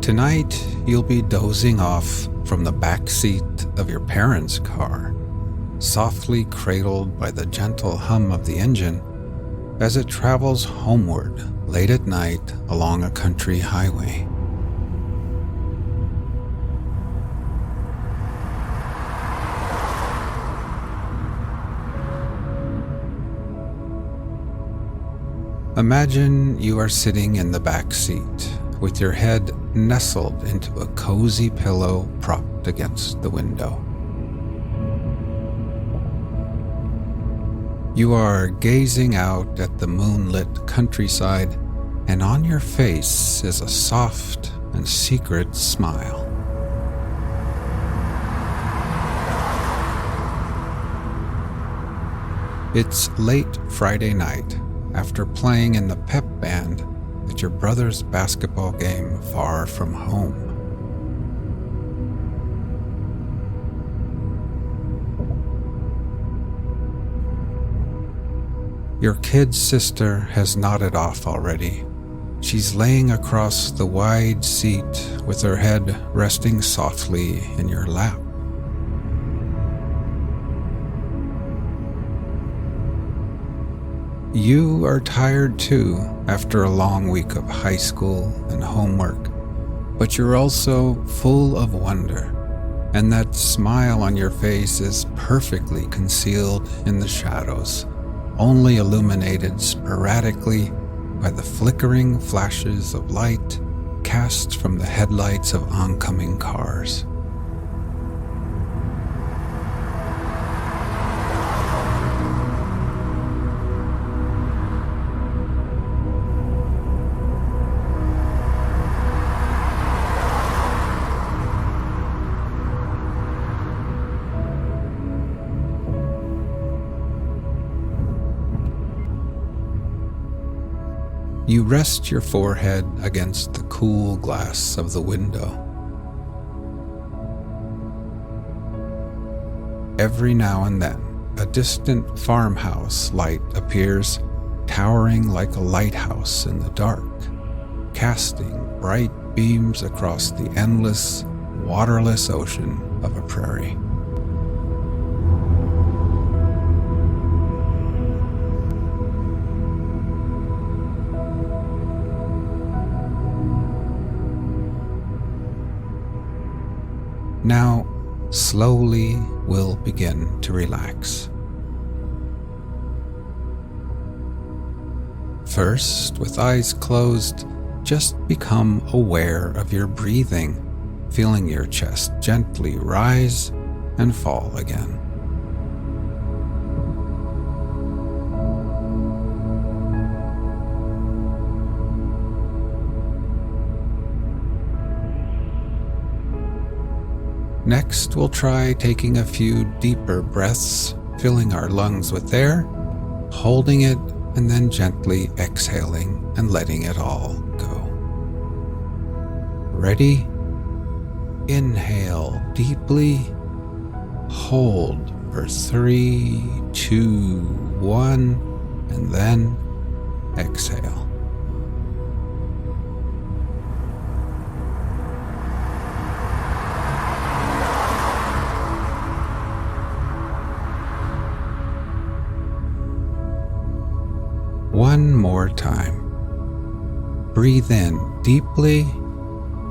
Tonight, you'll be dozing off from the backseat of your parents' car, softly cradled by the gentle hum of the engine as it travels homeward late at night along a country highway. Imagine you are sitting in the back seat with your head nestled into a cozy pillow propped against the window. You are gazing out at the moonlit countryside, and on your face is a soft and secret smile. It's late Friday night, after playing in the pep band at your brother's basketball game far from home. Your kid's sister has nodded off already. She's laying across the wide seat with her head resting softly in your lap. You are tired too after a long week of high school and homework, but you're also full of wonder, and that smile on your face is perfectly concealed in the shadows, only illuminated sporadically by the flickering flashes of light cast from the headlights of oncoming cars. You rest your forehead against the cool glass of the window. Every now and then, a distant farmhouse light appears, towering like a lighthouse in the dark, casting bright beams across the endless, waterless ocean of a prairie. Now, slowly we'll begin to relax. First, with eyes closed, just become aware of your breathing, feeling your chest gently rise and fall again. Next, we'll try taking a few deeper breaths, filling our lungs with air, holding it, and then gently exhaling and letting it all go. Ready? Inhale deeply, hold for 3, 2, 1, and then exhale. One more time. Breathe in deeply,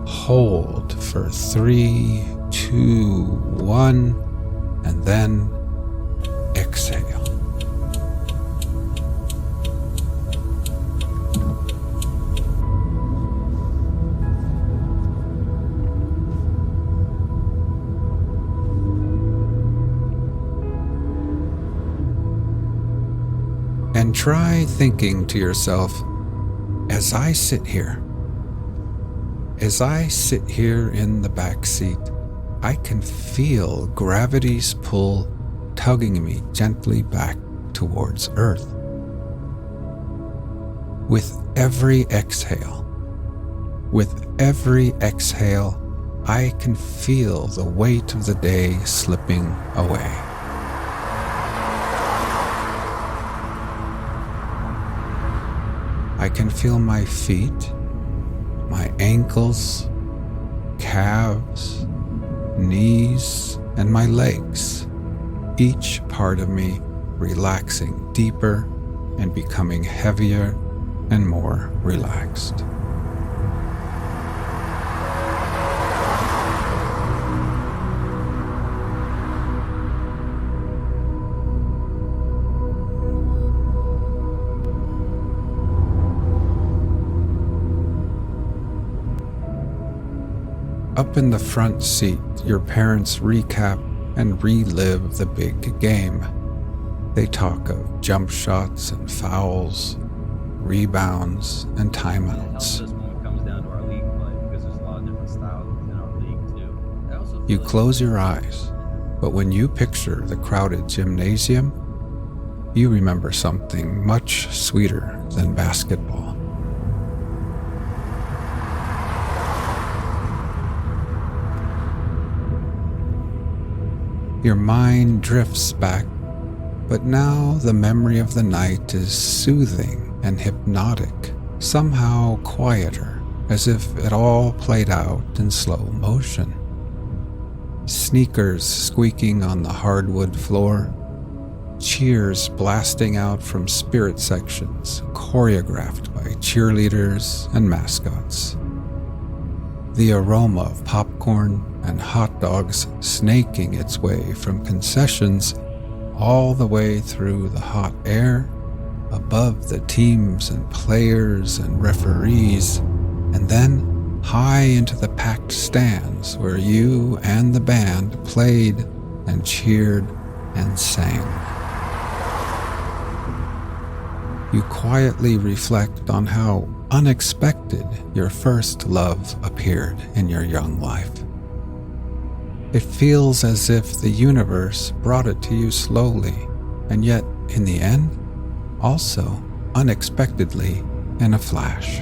hold for 3, 2, 1, and then exhale. And try thinking to yourself, as I sit here in the back seat, I can feel gravity's pull tugging me gently back towards Earth. With every exhale, I can feel the weight of the day slipping away. I can feel my feet, my ankles, calves, knees, and my legs, each part of me relaxing deeper and becoming heavier and more relaxed. Up in the front seat, your parents recap and relive the big game. They talk of jump shots and fouls, rebounds and timeouts. You close your eyes, but when you picture the crowded gymnasium, you remember something much sweeter than basketball. Your mind drifts back, but now the memory of the night is soothing and hypnotic, somehow quieter, as if it all played out in slow motion. Sneakers squeaking on the hardwood floor, cheers blasting out from spirit sections choreographed by cheerleaders and mascots. The aroma of popcorn and hot dogs snaking its way from concessions all the way through the hot air, above the teams and players and referees, and then high into the packed stands where you and the band played and cheered and sang. You quietly reflect on how unexpected your first love appeared in your young life. It feels as if the universe brought it to you slowly, and yet, in the end, also unexpectedly in a flash.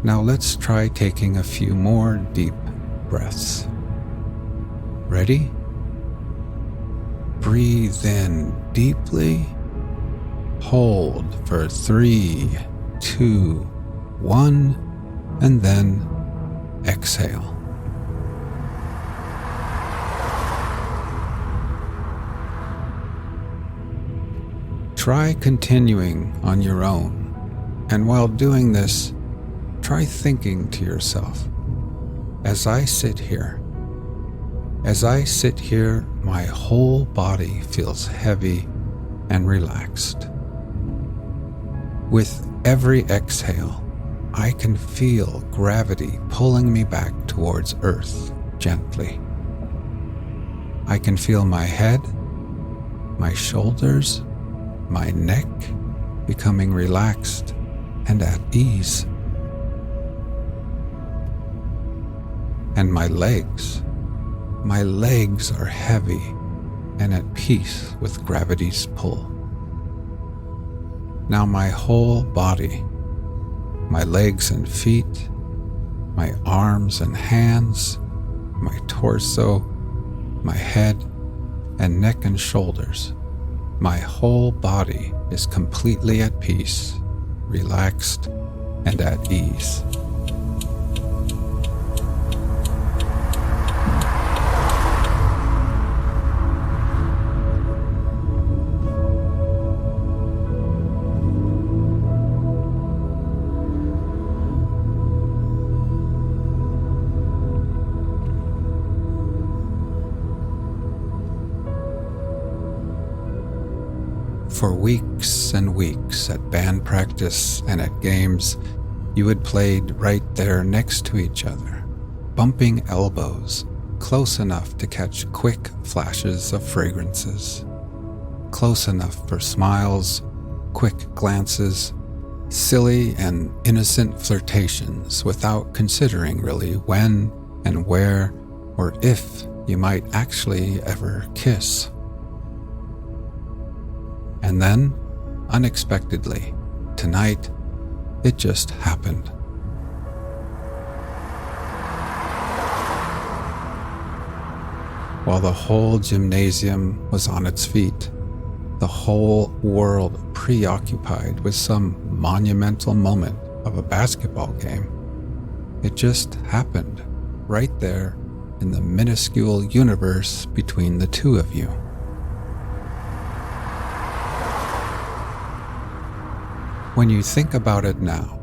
Now let's try taking a few more deep breaths. Ready? Breathe in deeply. Hold for 3, 2, 1, and then exhale. Try continuing on your own, and while doing this, try thinking to yourself, as I sit here, my whole body feels heavy and relaxed. With every exhale, I can feel gravity pulling me back towards Earth gently. I can feel my head, my shoulders, my neck becoming relaxed and at ease. And my legs are heavy and at peace with gravity's pull. Now my whole body, my legs and feet, my arms and hands, my torso, my head and neck and shoulders, my whole body is completely at peace, relaxed, and at ease. For weeks and weeks at band practice and at games, you had played right there next to each other, bumping elbows, close enough to catch quick flashes of fragrances, close enough for smiles, quick glances, silly and innocent flirtations without considering really when and where or if you might actually ever kiss. And then, unexpectedly, tonight, it just happened. while the whole gymnasium was on its feet, the whole world preoccupied with some monumental moment of a basketball game. It just happened right there in the minuscule universe between the two of you. When you think about it now,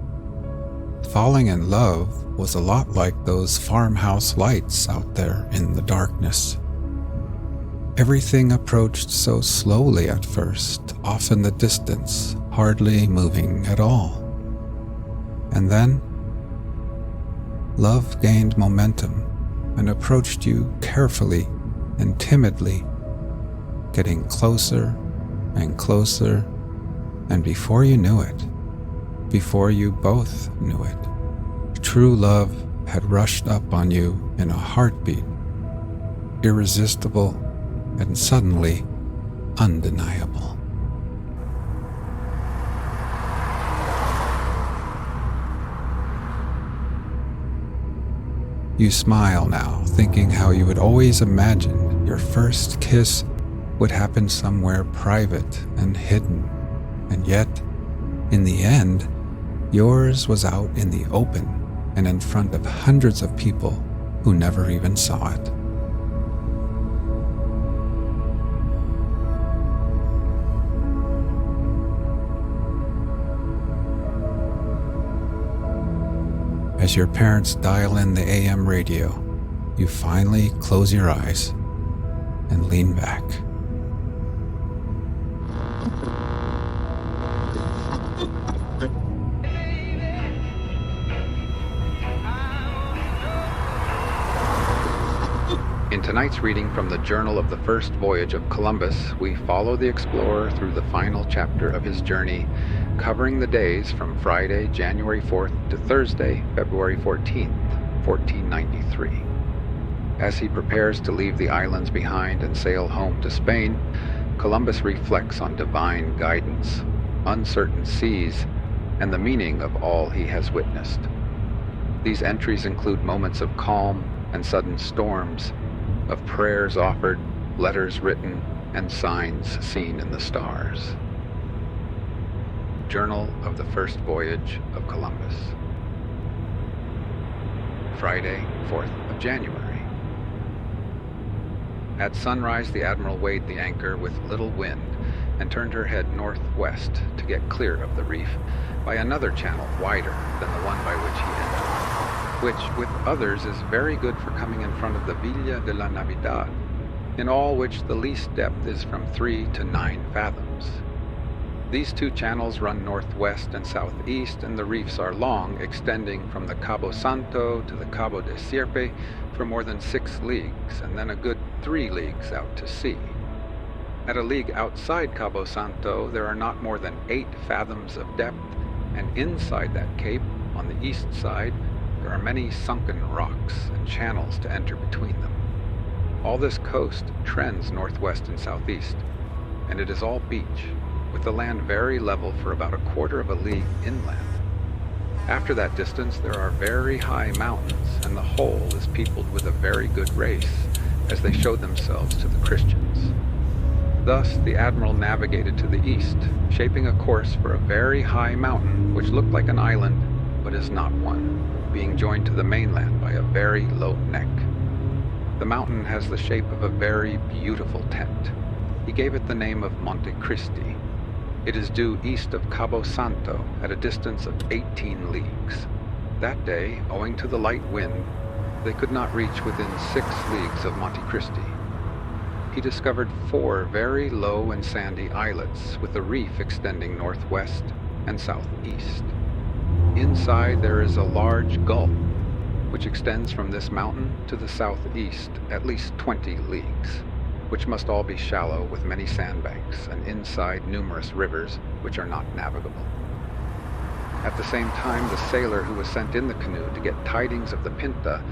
falling in love was a lot like those farmhouse lights out there in the darkness. Everything approached so slowly at first, off in the distance, hardly moving at all. And then, love gained momentum and approached you carefully and timidly, getting closer and closer, and before you knew it, before you both knew it, true love had rushed up on you in a heartbeat, irresistible and suddenly undeniable. You smile now, thinking how you had always imagined your first kiss would happen somewhere private and hidden, and yet, in the end, yours was out in the open and in front of hundreds of people who never even saw it. As your parents dial in the AM radio, you finally close your eyes and lean back. In tonight's reading from the Journal of the First Voyage of Columbus, we follow the explorer through the final chapter of his journey, covering the days from Friday, January 4th to Thursday, February 14th, 1493. As he prepares to leave the islands behind and sail home to Spain, Columbus reflects on divine guidance, uncertain seas, and the meaning of all he has witnessed. These entries include moments of calm and sudden storms, of prayers offered, letters written, and signs seen in the stars. Journal of the First Voyage of Columbus. Friday, 4th of January. At sunrise, the Admiral weighed the anchor with little wind and turned her head northwest to get clear of the reef by another channel wider than the one by which he entered, which, with others, is very good for coming in front of the Villa de la Navidad, in all which the least depth is from 3 to 9 fathoms. These two channels run northwest and southeast, and the reefs are long, extending from the Cabo Santo to the Cabo de Sierpe for more than 6 leagues, and then a good 3 leagues out to sea. At a league outside Cabo Santo, there are not more than 8 fathoms of depth, and inside that cape, on the east side, there are many sunken rocks and channels to enter between them. All this coast trends northwest and southeast, and it is all beach, with the land very level for about a quarter of a league inland. After that distance, there are very high mountains, and the whole is peopled with a very good race, as they showed themselves to the Christians. Thus, the Admiral navigated to the east, shaping a course for a very high mountain, which looked like an island, but is not one, being joined to the mainland by a very low neck. The mountain has the shape of a very beautiful tent. He gave it the name of Monte Cristi. It is due east of Cabo Santo at a distance of 18 leagues. That day, owing to the light wind, they could not reach within 6 leagues of Monte Cristi. He discovered 4 very low and sandy islets with a reef extending northwest and southeast. Inside there is a large gulf, which extends from this mountain to the southeast at least 20 leagues, which must all be shallow with many sandbanks, and inside numerous rivers which are not navigable. At the same time, the sailor who was sent in the canoe to get tidings of the Pinta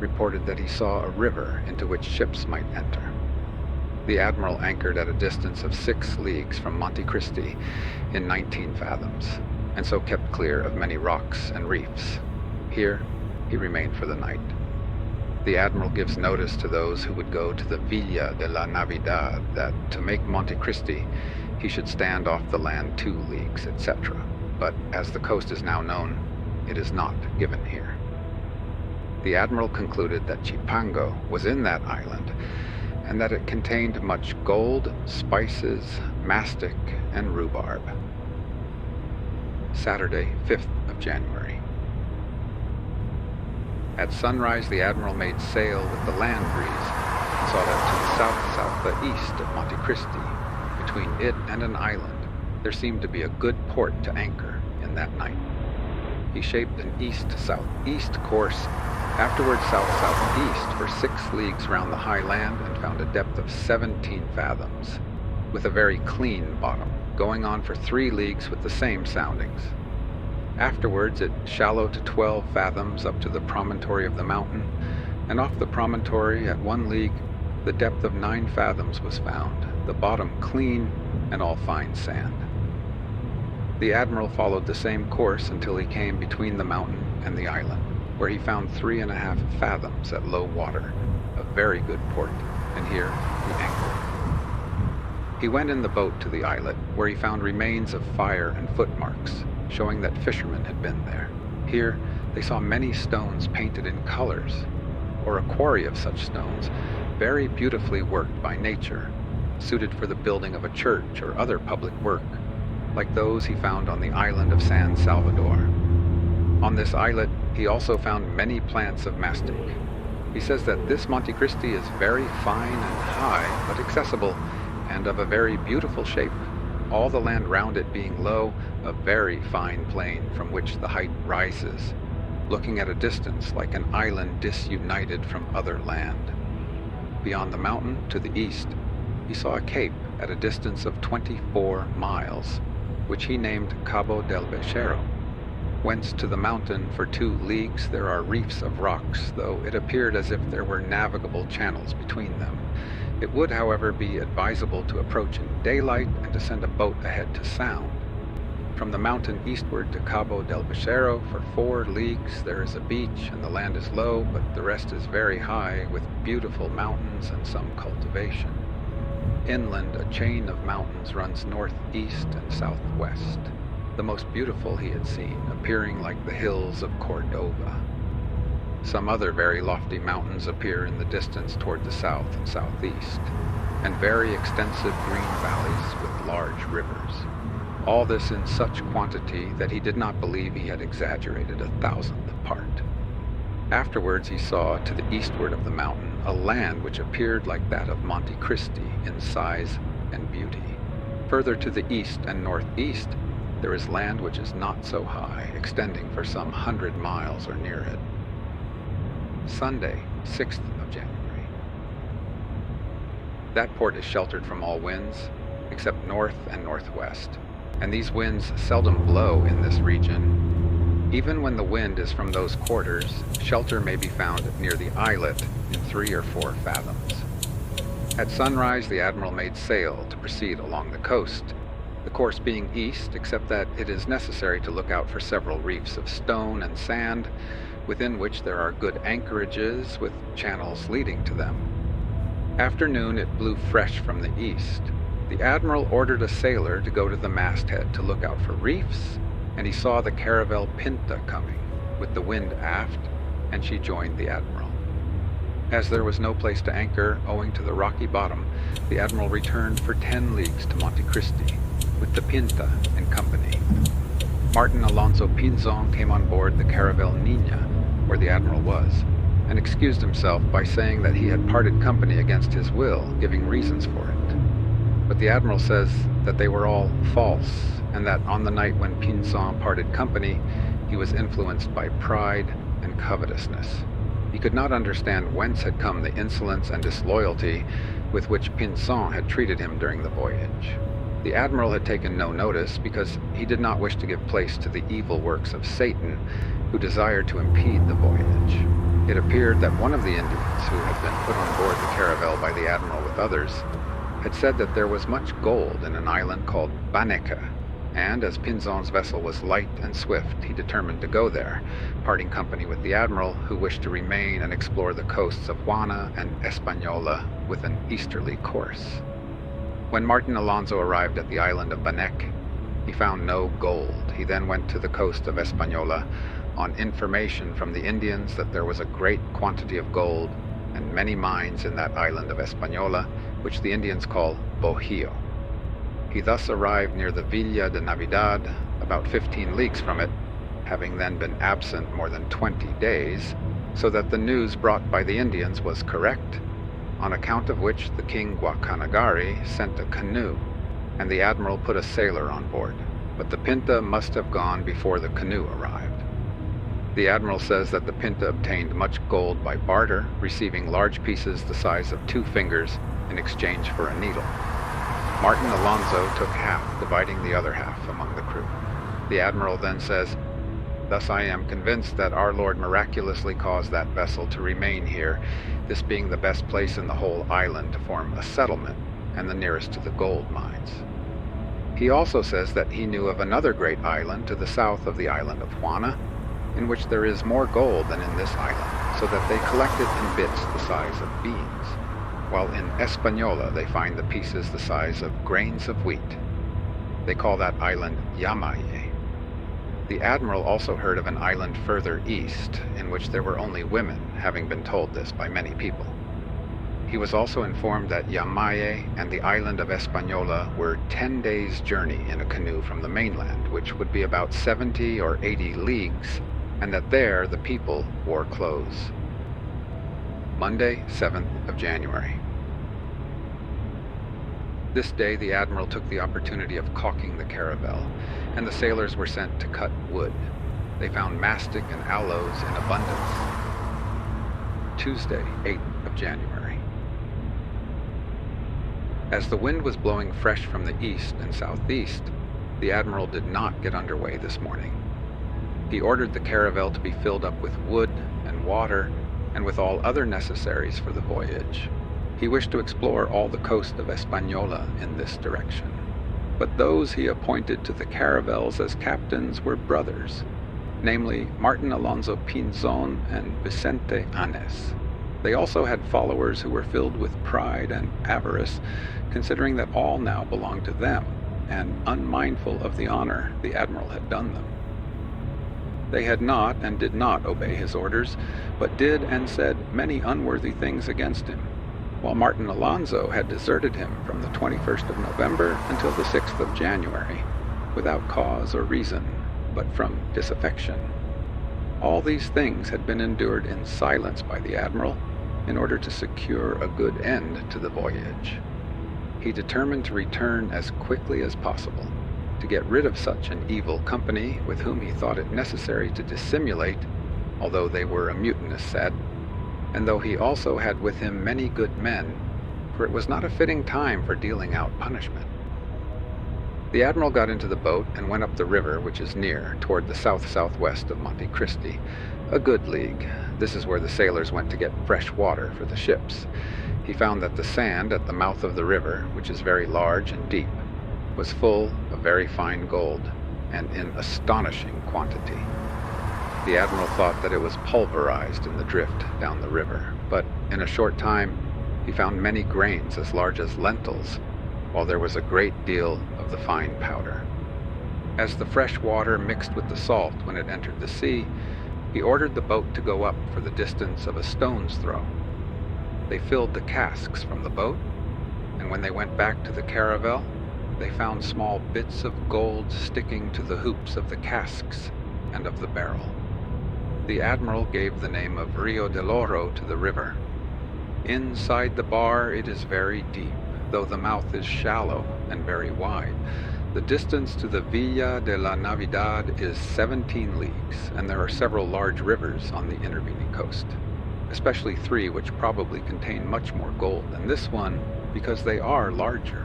reported that he saw a river into which ships might enter. The Admiral anchored at a distance of 6 leagues from Monte Cristi in 19 fathoms, and so kept clear of many rocks and reefs. Here he remained for the night. The admiral gives notice to those who would go to the Villa de la Navidad that to make Monte Cristi, he should stand off the land 2 leagues, etc. But as the coast is now known, it is not given here. The admiral concluded that Chipango was in that island, and that it contained much gold, spices, mastic, and rhubarb. Saturday, 5th of January. At sunrise, the admiral made sail with the land breeze and saw that to the south-southeast of Monte Cristi, between it and an island, there seemed to be a good port to anchor in that night. He shaped an east-southeast course, afterward south-southeast for 6 leagues round the high land, and found a depth of 17 fathoms, with a very clean bottom, going on for 3 leagues with the same soundings. Afterwards it shallowed to 12 fathoms up to the promontory of the mountain, and off the promontory at 1 league the depth of 9 fathoms was found, the bottom clean and all fine sand. The admiral followed the same course until he came between the mountain and the island, where he found 3.5 fathoms at low water, a very good port, and here he anchored. He went in the boat to the islet, where he found remains of fire and footmarks, showing that fishermen had been there. Here they saw many stones painted in colors, or a quarry of such stones, very beautifully worked by nature, suited for the building of a church or other public work, like those he found on the island of San Salvador. On this islet he also found many plants of mastic. He says that this Monte Cristi is very fine and high, but accessible, and of a very beautiful shape, all the land round it being low, a very fine plain from which the height rises, looking at a distance like an island disunited from other land. Beyond the mountain, to the east, he saw a cape at a distance of 24 miles, which he named Cabo del Becerro, whence to the mountain for 2 leagues there are reefs of rocks, though it appeared as if there were navigable channels between them. It would, however, be advisable to approach in daylight and to send a boat ahead to sound. From the mountain eastward to Cabo del Becerro for 4 leagues there is a beach, and the land is low, but the rest is very high, with beautiful mountains and some cultivation. Inland a chain of mountains runs northeast and southwest, the most beautiful he had seen, appearing like the hills of Cordova. Some other very lofty mountains appear in the distance toward the south and southeast, and very extensive green valleys with large rivers. All this in such quantity that he did not believe he had exaggerated 1,000th part. Afterwards he saw, to the eastward of the mountain, a land which appeared like that of Monte Cristi in size and beauty. Further to the east and northeast there is land which is not so high, extending for some 100 miles or near it. Sunday, 6th of January. That port is sheltered from all winds, except north and northwest, and these winds seldom blow in this region. Even when the wind is from those quarters, shelter may be found near the islet in 3 or 4 fathoms. At sunrise the admiral made sail to proceed along the coast, the course being east, except that it is necessary to look out for several reefs of stone and sand, within which there are good anchorages with channels leading to them. After noon it blew fresh from the east. The admiral ordered a sailor to go to the masthead to look out for reefs, and he saw the caravel Pinta coming, with the wind aft, and she joined the admiral. As there was no place to anchor, owing to the rocky bottom, the admiral returned for 10 leagues to Monte Cristi, with the Pinta in company. Martin Alonso Pinzon came on board the caravel Nina, where the admiral was, and excused himself by saying that he had parted company against his will, giving reasons for it. But the admiral says that they were all false, and that on the night when Pinzon parted company, he was influenced by pride and covetousness. He could not understand whence had come the insolence and disloyalty with which Pinzon had treated him during the voyage. The admiral had taken no notice because he did not wish to give place to the evil works of Satan, who desired to impede the voyage. It appeared that one of the Indians who had been put on board the caravel by the admiral with others had said that there was much gold in an island called Baneca, and as Pinzon's vessel was light and swift, he determined to go there, parting company with the admiral, who wished to remain and explore the coasts of Juana and Española with an easterly course. When Martin Alonso arrived at the island of Banec, he found no gold. He then went to the coast of Española on information from the Indians that there was a great quantity of gold and many mines in that island of Española, which the Indians call Bohio. He thus arrived near the Villa de Navidad, about 15 leagues from it, having then been absent more than 20 days, so that the news brought by the Indians was correct, on account of which the king Guacanagari sent a canoe, and the admiral put a sailor on board, but the Pinta must have gone before the canoe arrived. The admiral says that the Pinta obtained much gold by barter, receiving large pieces the size of 2 fingers in exchange for a needle. Martin Alonso took half, dividing the other half among the crew. The admiral then says, "Thus I am convinced that our Lord miraculously caused that vessel to remain here, this being the best place in the whole island to form a settlement, and the nearest to the gold mines." He also says that he knew of another great island to the south of the island of Juana, in which there is more gold than in this island, so that they collect it in bits the size of beans, while in Española they find the pieces the size of grains of wheat. They call that island Yamaye. The admiral also heard of an island further east, in which there were only women, having been told this by many people. He was also informed that Yamaye and the island of Española were 10 days' journey in a canoe from the mainland, which would be about 70 or 80 leagues, and that there the people wore clothes. Monday, 7th of January. This day the admiral took the opportunity of caulking the caravel, and the sailors were sent to cut wood. They found mastic and aloes in abundance. Tuesday, 8th of January. As the wind was blowing fresh from the east and southeast, the admiral did not get underway this morning. He ordered the caravel to be filled up with wood and water and with all other necessaries for the voyage. He wished to explore all the coast of Española in this direction. But those he appointed to the caravels as captains were brothers, namely Martin Alonso Pinzon and Vicente Anes. They also had followers who were filled with pride and avarice, considering that all now belonged to them, and unmindful of the honor the admiral had done them. They had not and did not obey his orders, but did and said many unworthy things against him, while Martin Alonso had deserted him from the 21st of November until the 6th of January, without cause or reason, but from disaffection. All these things had been endured in silence by the admiral in order to secure a good end to the voyage. He determined to return as quickly as possible, to get rid of such an evil company with whom he thought it necessary to dissimulate, although they were a mutinous set, and though he also had with him many good men, for it was not a fitting time for dealing out punishment. The admiral got into the boat and went up the river, which is near, toward the south-southwest of Monte Cristi, a good league. This is where the sailors went to get fresh water for the ships. He found that the sand at the mouth of the river, which is very large and deep, was full of very fine gold, and in astonishing quantity. The admiral thought that it was pulverized in the drift down the river, but in a short time he found many grains as large as lentils, while there was a great deal of the fine powder. As the fresh water mixed with the salt when it entered the sea, he ordered the boat to go up for the distance of a stone's throw. They filled the casks from the boat, and when they went back to the caravel, they found small bits of gold sticking to the hoops of the casks and of the barrel. The admiral gave the name of Rio del Oro to the river. Inside the bar it is very deep, though the mouth is shallow and very wide. The distance to the Villa de la Navidad is 17 leagues, and there are several large rivers on the intervening coast, especially 3 which probably contain much more gold than this one, because they are larger.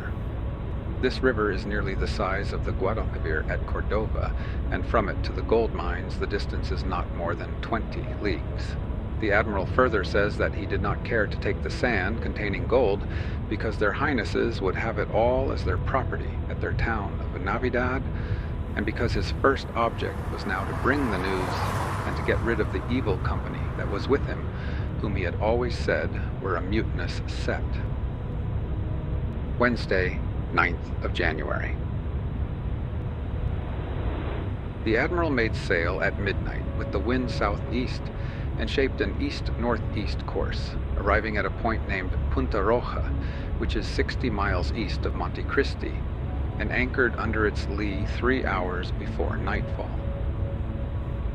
This river is nearly the size of the Guadalquivir at Cordova, and from it to the gold mines the distance is not more than 20 leagues. The admiral further says that he did not care to take the sand containing gold, because their highnesses would have it all as their property at their town of Navidad, and because his first object was now to bring the news and to get rid of the evil company that was with him, whom he had always said were a mutinous set. Wednesday, 9th of January. The admiral made sail at midnight with the wind southeast and shaped an east-northeast course, arriving at a point named Punta Roja, which is 60 miles east of Monte Cristi, and anchored under its lee 3 hours before nightfall.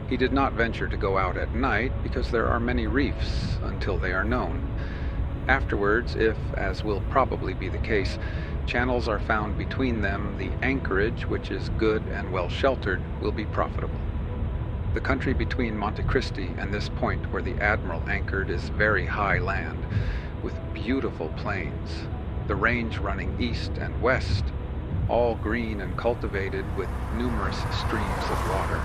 He did not venture to go out at night because there are many reefs until they are known. Afterwards, if, as will probably be the case, channels are found between them, the anchorage, which is good and well sheltered, will be profitable. The country between Monte Cristi and this point where the admiral anchored is very high land, with beautiful plains, the range running east and west, all green and cultivated with numerous streams of water,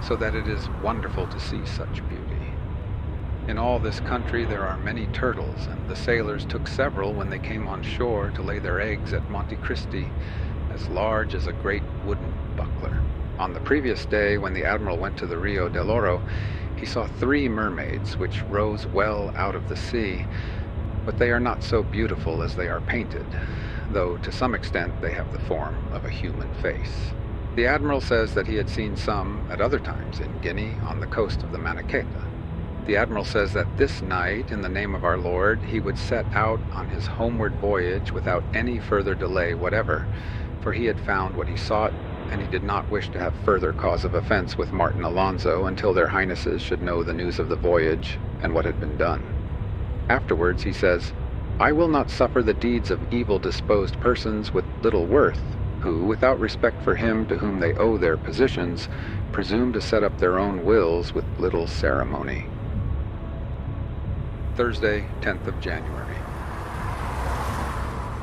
so that it is wonderful to see such beauty. In all this country there are many turtles, and the sailors took several when they came on shore to lay their eggs at Monte Cristi, as large as a great wooden buckler. On the previous day, when the admiral went to the Rio del Oro, he saw 3 mermaids which rose well out of the sea, but they are not so beautiful as they are painted, though to some extent they have the form of a human face. The admiral says that he had seen some at other times in Guinea on the coast of the Maniqueta. The admiral says that this night, in the name of our Lord, he would set out on his homeward voyage without any further delay whatever, for he had found what he sought, and he did not wish to have further cause of offense with Martin Alonso until their highnesses should know the news of the voyage and what had been done. Afterwards he says, "I will not suffer the deeds of evil-disposed persons with little worth, who, without respect for him to whom they owe their positions, presume to set up their own wills with little ceremony." Thursday, 10th of January.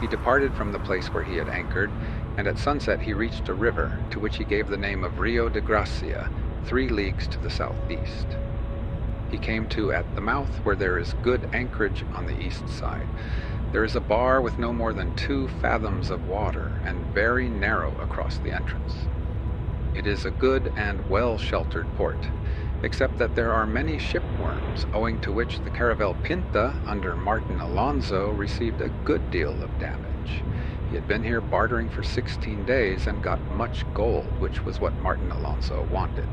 He departed from the place where he had anchored, and at sunset he reached a river, to which he gave the name of Rio de Gracia, 3 leagues to the southeast. He came to at the mouth where there is good anchorage on the east side. There is a bar with no more than 2 fathoms of water, and very narrow across the entrance. It is a good and well-sheltered port, except that there are many shipworms, owing to which the caravel Pinta, under Martin Alonso, received a good deal of damage. He had been here bartering for 16 days and got much gold, which was what Martin Alonso wanted.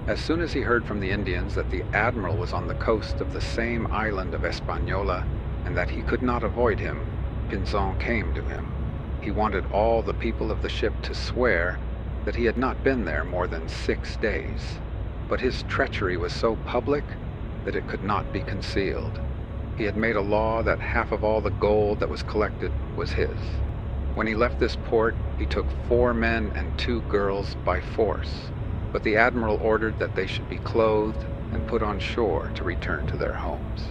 As soon as he heard from the Indians that the admiral was on the coast of the same island of Española, and that he could not avoid him, Pinzon came to him. He wanted all the people of the ship to swear that he had not been there more than 6 days, but his treachery was so public that it could not be concealed. He had made a law that half of all the gold that was collected was his. When he left this port, he took 4 men and 2 girls by force, but the admiral ordered that they should be clothed and put on shore to return to their homes.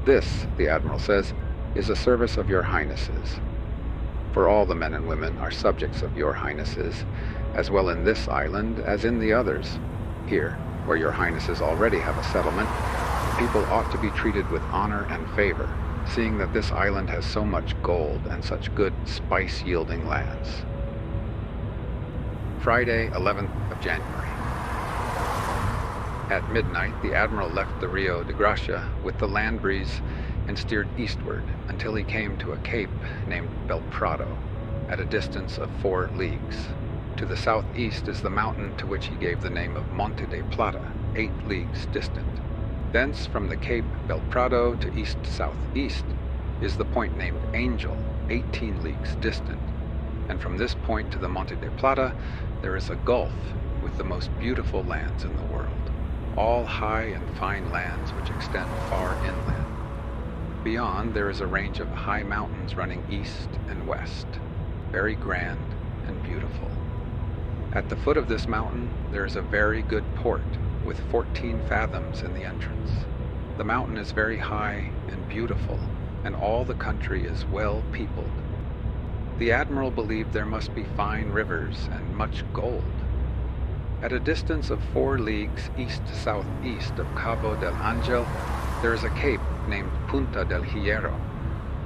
This, the admiral says, is a service of your highnesses. For all the men and women are subjects of your highnesses, as well in this island as in the others. Here, where your highnesses already have a settlement, people ought to be treated with honor and favor, seeing that this island has so much gold and such good spice-yielding lands. Friday, 11th of January. At midnight, the admiral left the Rio de Gracia with the land breeze and steered eastward until he came to a cape named Belprado, at a distance of 4 leagues. To the southeast is the mountain to which he gave the name of Monte de Plata, 8 leagues distant. Thence, from the Cape Belprado to east-southeast, is the point named Angel, 18 leagues distant, and from this point to the Monte de Plata there is a gulf with the most beautiful lands in the world, all high and fine lands which extend far inland. Beyond there is a range of high mountains running east and west, very grand and beautiful. At the foot of this mountain there is a very good port, with 14 fathoms in the entrance. The mountain is very high and beautiful, and all the country is well peopled. The admiral believed there must be fine rivers and much gold. At a distance of 4 leagues east-southeast of Cabo del Angel, there is a cape named Punta del Hierro,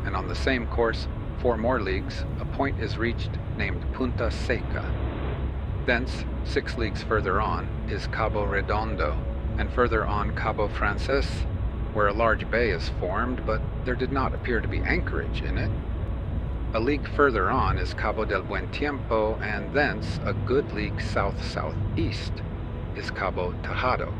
and on the same course, 4 more leagues, a point is reached named Punta Seca. Thence, 6 leagues further on, is Cabo Redondo, and further on Cabo Frances, where a large bay is formed, but there did not appear to be anchorage in it. A league further on is Cabo del Buen Tiempo, and thence, a good league south-southeast, is Cabo Tajado.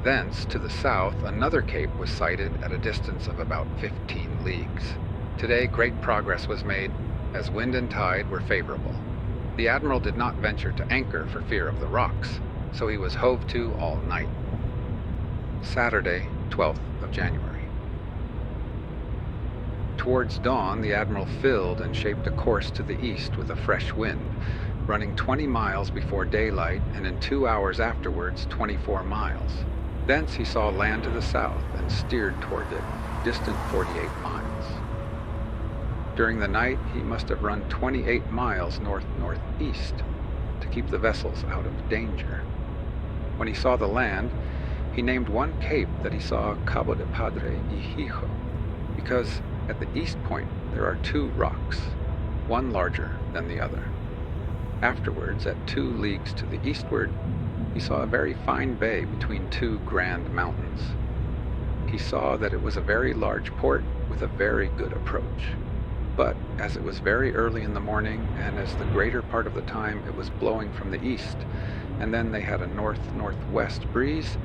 Thence, to the south, another cape was sighted at a distance of about 15 leagues. Today, great progress was made, as wind and tide were favorable. The admiral did not venture to anchor for fear of the rocks, so he was hove to all night. Saturday, 12th of January. Towards dawn, the admiral filled and shaped a course to the east with a fresh wind, running 20 miles before daylight, and in 2 hours afterwards 24 miles. Thence he saw land to the south and steered toward it, distant 48 miles. During the night, he must have run 28 miles north-northeast to keep the vessels out of danger. When he saw the land, he named one cape that he saw Cabo de Padre y Hijo, because at the east point there are 2 rocks, one larger than the other. Afterwards, at 2 leagues to the eastward, he saw a very fine bay between 2 grand mountains. He saw that it was a very large port with a very good approach. But as it was very early in the morning, and as the greater part of the time it was blowing from the east, and then they had a north-northwest breeze,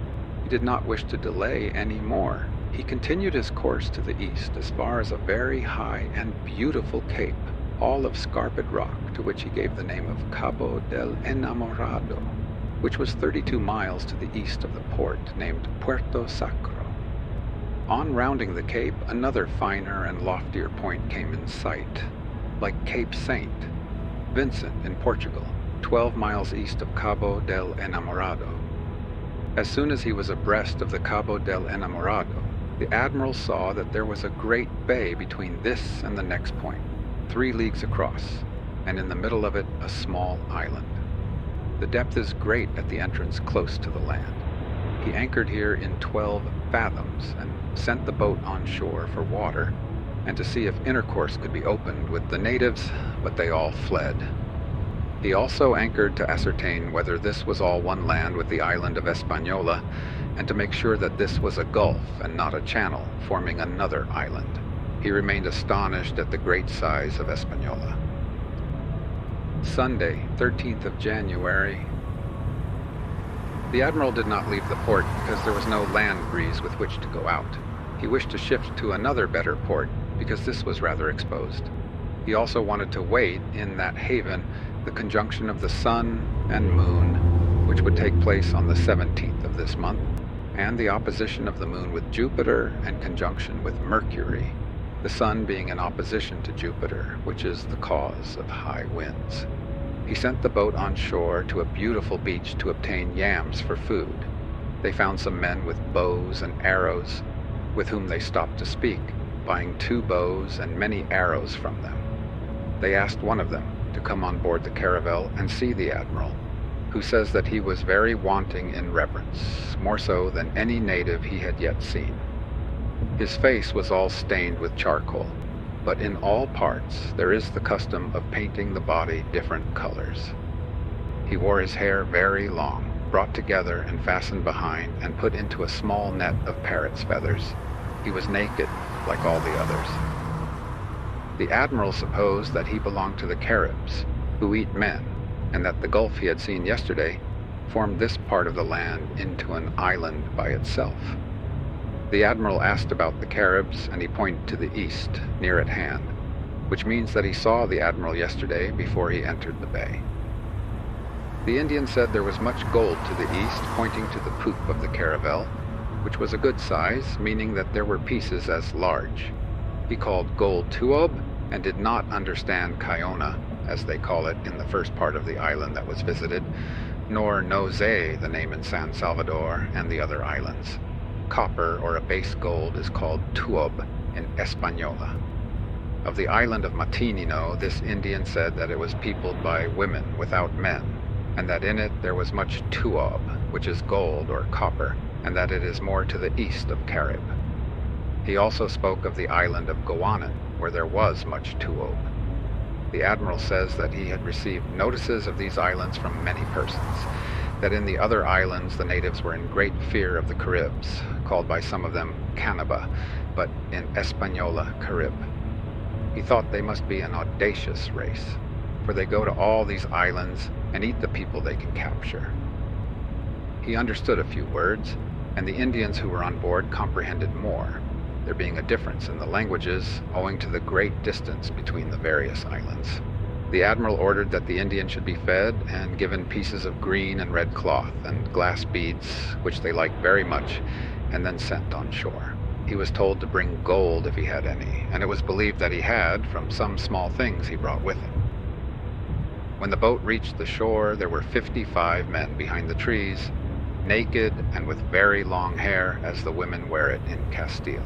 he did not wish to delay any more. He continued his course to the east as far as a very high and beautiful cape, all of scarped rock, to which he gave the name of Cabo del Enamorado, which was 32 miles to the east of the port, named Puerto Sacro. On rounding the cape, another finer and loftier point came in sight, like Cape Saint Vincent in Portugal, 12 miles east of Cabo del Enamorado. As soon as he was abreast of the Cabo del Enamorado, the admiral saw that there was a great bay between this and the next point, 3 leagues across, and in the middle of it a small island. The depth is great at the entrance close to the land. He anchored here in 12 fathoms and sent the boat on shore for water and to see if intercourse could be opened with the natives, but they all fled. He also anchored to ascertain whether this was all one land with the island of Española, and to make sure that this was a gulf and not a channel forming another island. He remained astonished at the great size of Española. Sunday, 13th of January. The admiral did not leave the port because there was no land breeze with which to go out. He wished to shift to another better port because this was rather exposed. He also wanted to wait in that haven the conjunction of the sun and moon, which would take place on the 17th of this month, and the opposition of the moon with Jupiter and conjunction with Mercury, the sun being in opposition to Jupiter, which is the cause of high winds. He sent the boat on shore to a beautiful beach to obtain yams for food. They found some men with bows and arrows, with whom they stopped to speak, buying 2 bows and many arrows from them. They asked one of them to come on board the caravel and see the admiral, who says that he was very wanting in reverence, more so than any native he had yet seen. His face was all stained with charcoal, but in all parts there is the custom of painting the body different colors. He wore his hair very long, brought together and fastened behind, and put into a small net of parrot's feathers. He was naked, like all the others. The admiral supposed that he belonged to the Caribs, who eat men, and that the gulf he had seen yesterday formed this part of the land into an island by itself. The admiral asked about the Caribs, and he pointed to the east, near at hand, which means that he saw the admiral yesterday before he entered the bay. The Indian said there was much gold to the east, pointing to the poop of the caravel, which was a good size, meaning that there were pieces as large. He called gold tuob, and did not understand Cayona, as they call it in the first part of the island that was visited, nor Noze, the name in San Salvador and the other islands. Copper, or a base gold, is called tuob in Española. Of the island of Matinino, this Indian said that it was peopled by women without men, and that in it there was much tuob, which is gold or copper, and that it is more to the east of Carib. He also spoke of the island of Goanan, where there was much tuob. The admiral says that he had received notices of these islands from many persons, that in the other islands the natives were in great fear of the Caribs, called by some of them Cannaba, but in Española, Carib. He thought they must be an audacious race, for they go to all these islands and eat the people they can capture. He understood a few words, and the Indians who were on board comprehended more, there being a difference in the languages owing to the great distance between the various islands. The admiral ordered that the Indians should be fed and given pieces of green and red cloth and glass beads, which they liked very much, and then sent on shore. He was told to bring gold if he had any, and it was believed that he had from some small things he brought with him. When the boat reached the shore, there were 55 men behind the trees, naked and with very long hair as the women wear it in Castile.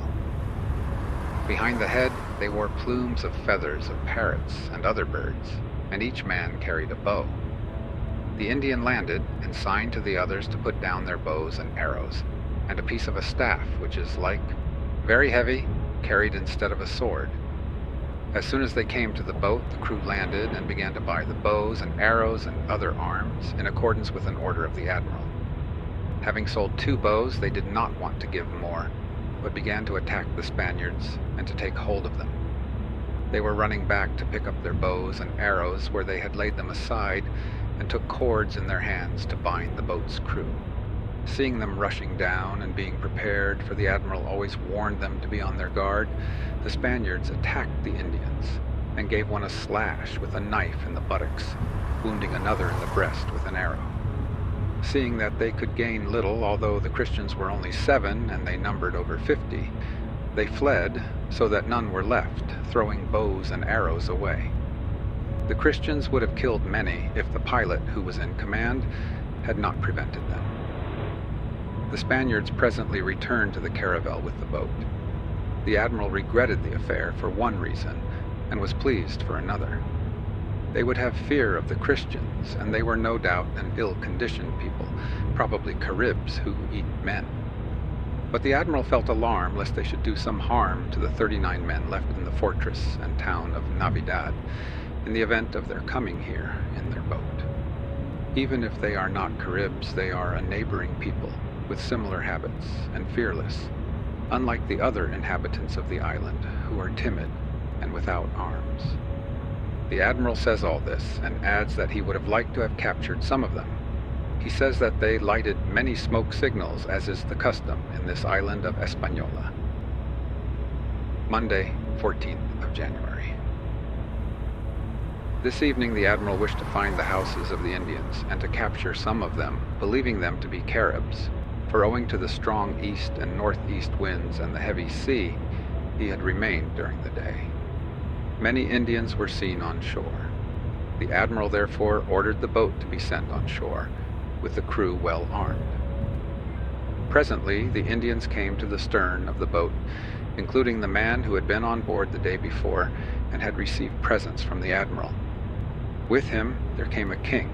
Behind the head, they wore plumes of feathers of parrots and other birds, and each man carried a bow. The Indian landed and signed to the others to put down their bows and arrows, and a piece of a staff, which is like, very heavy, carried instead of a sword. As soon as they came to the boat, the crew landed and began to buy the bows and arrows and other arms in accordance with an order of the admiral. Having sold 2 bows, they did not want to give more, but began to attack the Spaniards and to take hold of them. They were running back to pick up their bows and arrows where they had laid them aside, and took cords in their hands to bind the boat's crew. Seeing them rushing down and being prepared, for the admiral always warned them to be on their guard, the Spaniards attacked the Indians and gave one a slash with a knife in the buttocks, wounding another in the breast with an arrow. Seeing that they could gain little, although the Christians were only 7 and they numbered over 50, they fled so that none were left, throwing bows and arrows away. The Christians would have killed many if the pilot, who was in command, had not prevented them. The Spaniards presently returned to the caravel with the boat. The admiral regretted the affair for one reason, and was pleased for another. They would have fear of the Christians, and they were no doubt an ill-conditioned people, probably Caribs who eat men. But the admiral felt alarm lest they should do some harm to the 39 men left in the fortress and town of Navidad, in the event of their coming here in their boat. Even if they are not Caribs, they are a neighboring people with similar habits and fearless, unlike the other inhabitants of the island, who are timid and without arms. The admiral says all this, and adds that he would have liked to have captured some of them. He says that they lighted many smoke signals, as is the custom in this island of Española. Monday, 14th of January. This evening the admiral wished to find the houses of the Indians, and to capture some of them, believing them to be Caribs, for owing to the strong east and northeast winds and the heavy sea, he had remained during the day. Many Indians were seen on shore. The admiral therefore ordered the boat to be sent on shore, with the crew well armed. Presently the Indians came to the stern of the boat, including the man who had been on board the day before and had received presents from the admiral. With him there came a king,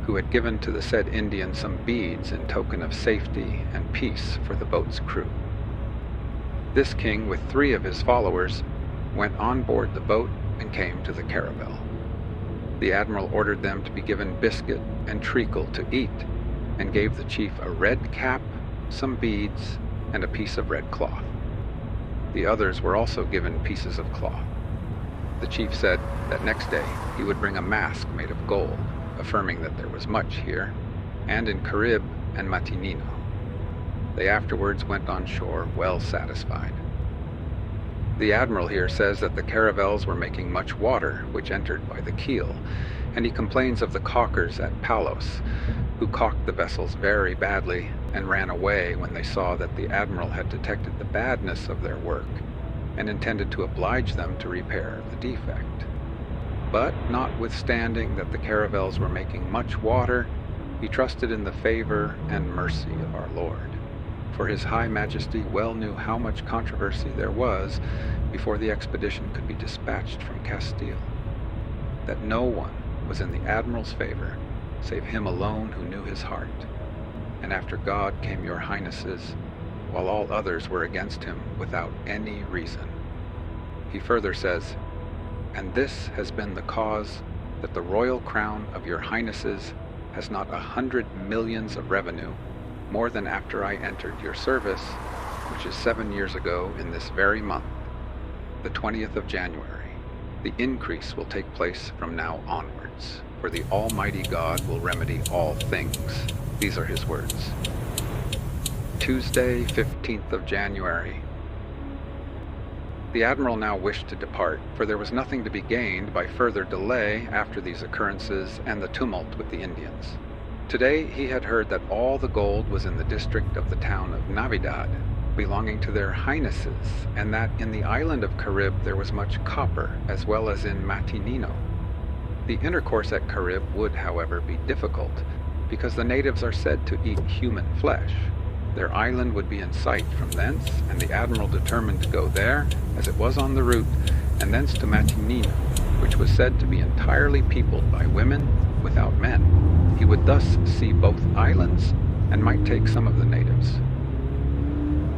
who had given to the said Indian some beads in token of safety and peace for the boat's crew. This king, with 3 of his followers, went on board the boat and came to the caravel. The admiral ordered them to be given biscuit and treacle to eat, and gave the chief a red cap, some beads, and a piece of red cloth. The others were also given pieces of cloth. The chief said that next day he would bring a mask made of gold, affirming that there was much here, and in Carib and Matinino. They afterwards went on shore well satisfied. The admiral here says that the caravels were making much water, which entered by the keel, and he complains of the caulkers at Palos, who caulked the vessels very badly and ran away when they saw that the admiral had detected the badness of their work and intended to oblige them to repair the defect. But notwithstanding that the caravels were making much water, he trusted in the favor and mercy of our Lord. For his high majesty well knew how much controversy there was before the expedition could be dispatched from Castile, that no one was in the admiral's favor save him alone who knew his heart, and after God came your highnesses, while all others were against him without any reason. He further says, and this has been the cause that the royal crown of your highnesses has not 100 millions of revenue, more than after I entered your service, which is 7 years ago in this very month, the 20th of January. The increase will take place from now onwards, for the Almighty God will remedy all things. These are his words. Tuesday, 15th of January. The admiral now wished to depart, for there was nothing to be gained by further delay after these occurrences and the tumult with the Indians. Today he had heard that all the gold was in the district of the town of Navidad, belonging to their highnesses, and that in the island of Carib there was much copper, as well as in Matinino. The intercourse at Carib would, however, be difficult, because the natives are said to eat human flesh. Their island would be in sight from thence, and the admiral determined to go there, as it was on the route, and thence to Matinino, which was said to be entirely peopled by women without men. He would thus see both islands, and might take some of the natives.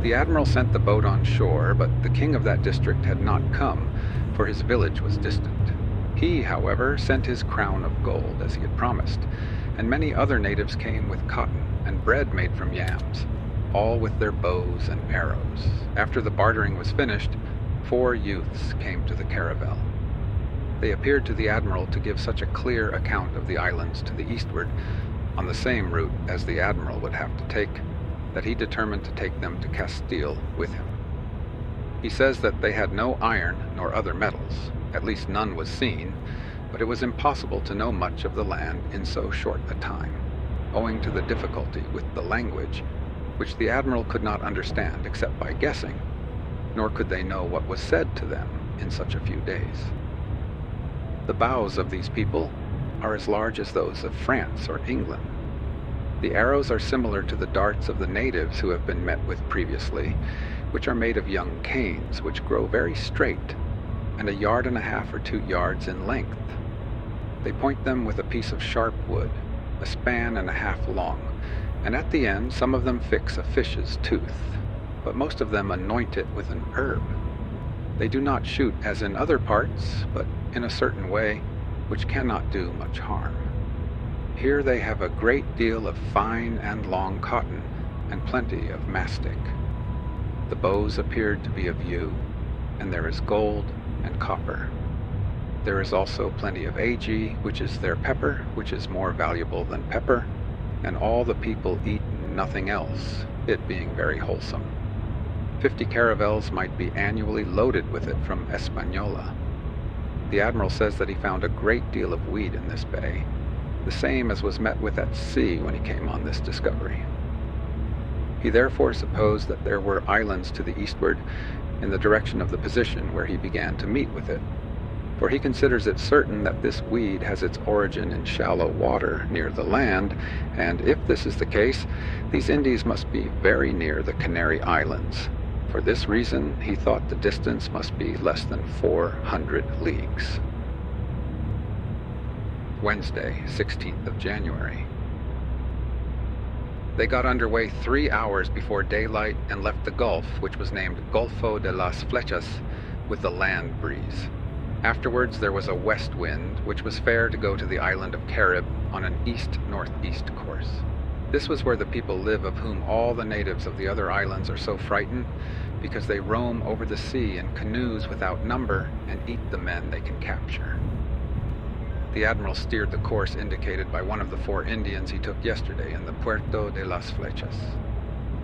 The admiral sent the boat on shore, but the king of that district had not come, for his village was distant. He, however, sent his crown of gold, as he had promised, and many other natives came with cotton and bread made from yams, all with their bows and arrows. After the bartering was finished, 4 youths came to the caravel. They appeared to the admiral to give such a clear account of the islands to the eastward, on the same route as the admiral would have to take, that he determined to take them to Castile with him. He says that they had no iron nor other metals, at least none was seen, but it was impossible to know much of the land in so short a time, owing to the difficulty with the language, which the admiral could not understand except by guessing, nor could they know what was said to them in such a few days. The bows of these people are as large as those of France or England. The arrows are similar to the darts of the natives who have been met with previously, which are made of young canes, which grow very straight, and 1.5 yards or 2 yards in length. They point them with a piece of sharp wood, 1.5 spans long, and at the end some of them fix a fish's tooth, but most of them anoint it with an herb. They do not shoot as in other parts, but in a certain way which cannot do much harm. Here they have a great deal of fine and long cotton, and plenty of mastic. The bows appeared to be of yew, and there is gold and copper. There is also plenty of agi, which is their pepper, which is more valuable than pepper, and all the people eat nothing else, it being very wholesome. 50 caravels might be annually loaded with it from Española. The admiral says that he found a great deal of weed in this bay, the same as was met with at sea when he came on this discovery. He therefore supposed that there were islands to the eastward in the direction of the position where he began to meet with it, for he considers it certain that this weed has its origin in shallow water near the land, and if this is the case, these Indies must be very near the Canary Islands. For this reason, he thought the distance must be less than 400 leagues. Wednesday, 16th of January. They got underway 3 hours before daylight and left the gulf, which was named Golfo de las Flechas, with the land breeze. Afterwards there was a west wind, which was fair to go to the island of Carib on an east-northeast course. This was where the people live of whom all the natives of the other islands are so frightened, because they roam over the sea in canoes without number and eat the men they can capture. The admiral steered the course indicated by one of the 4 Indians he took yesterday in the Puerto de las Flechas.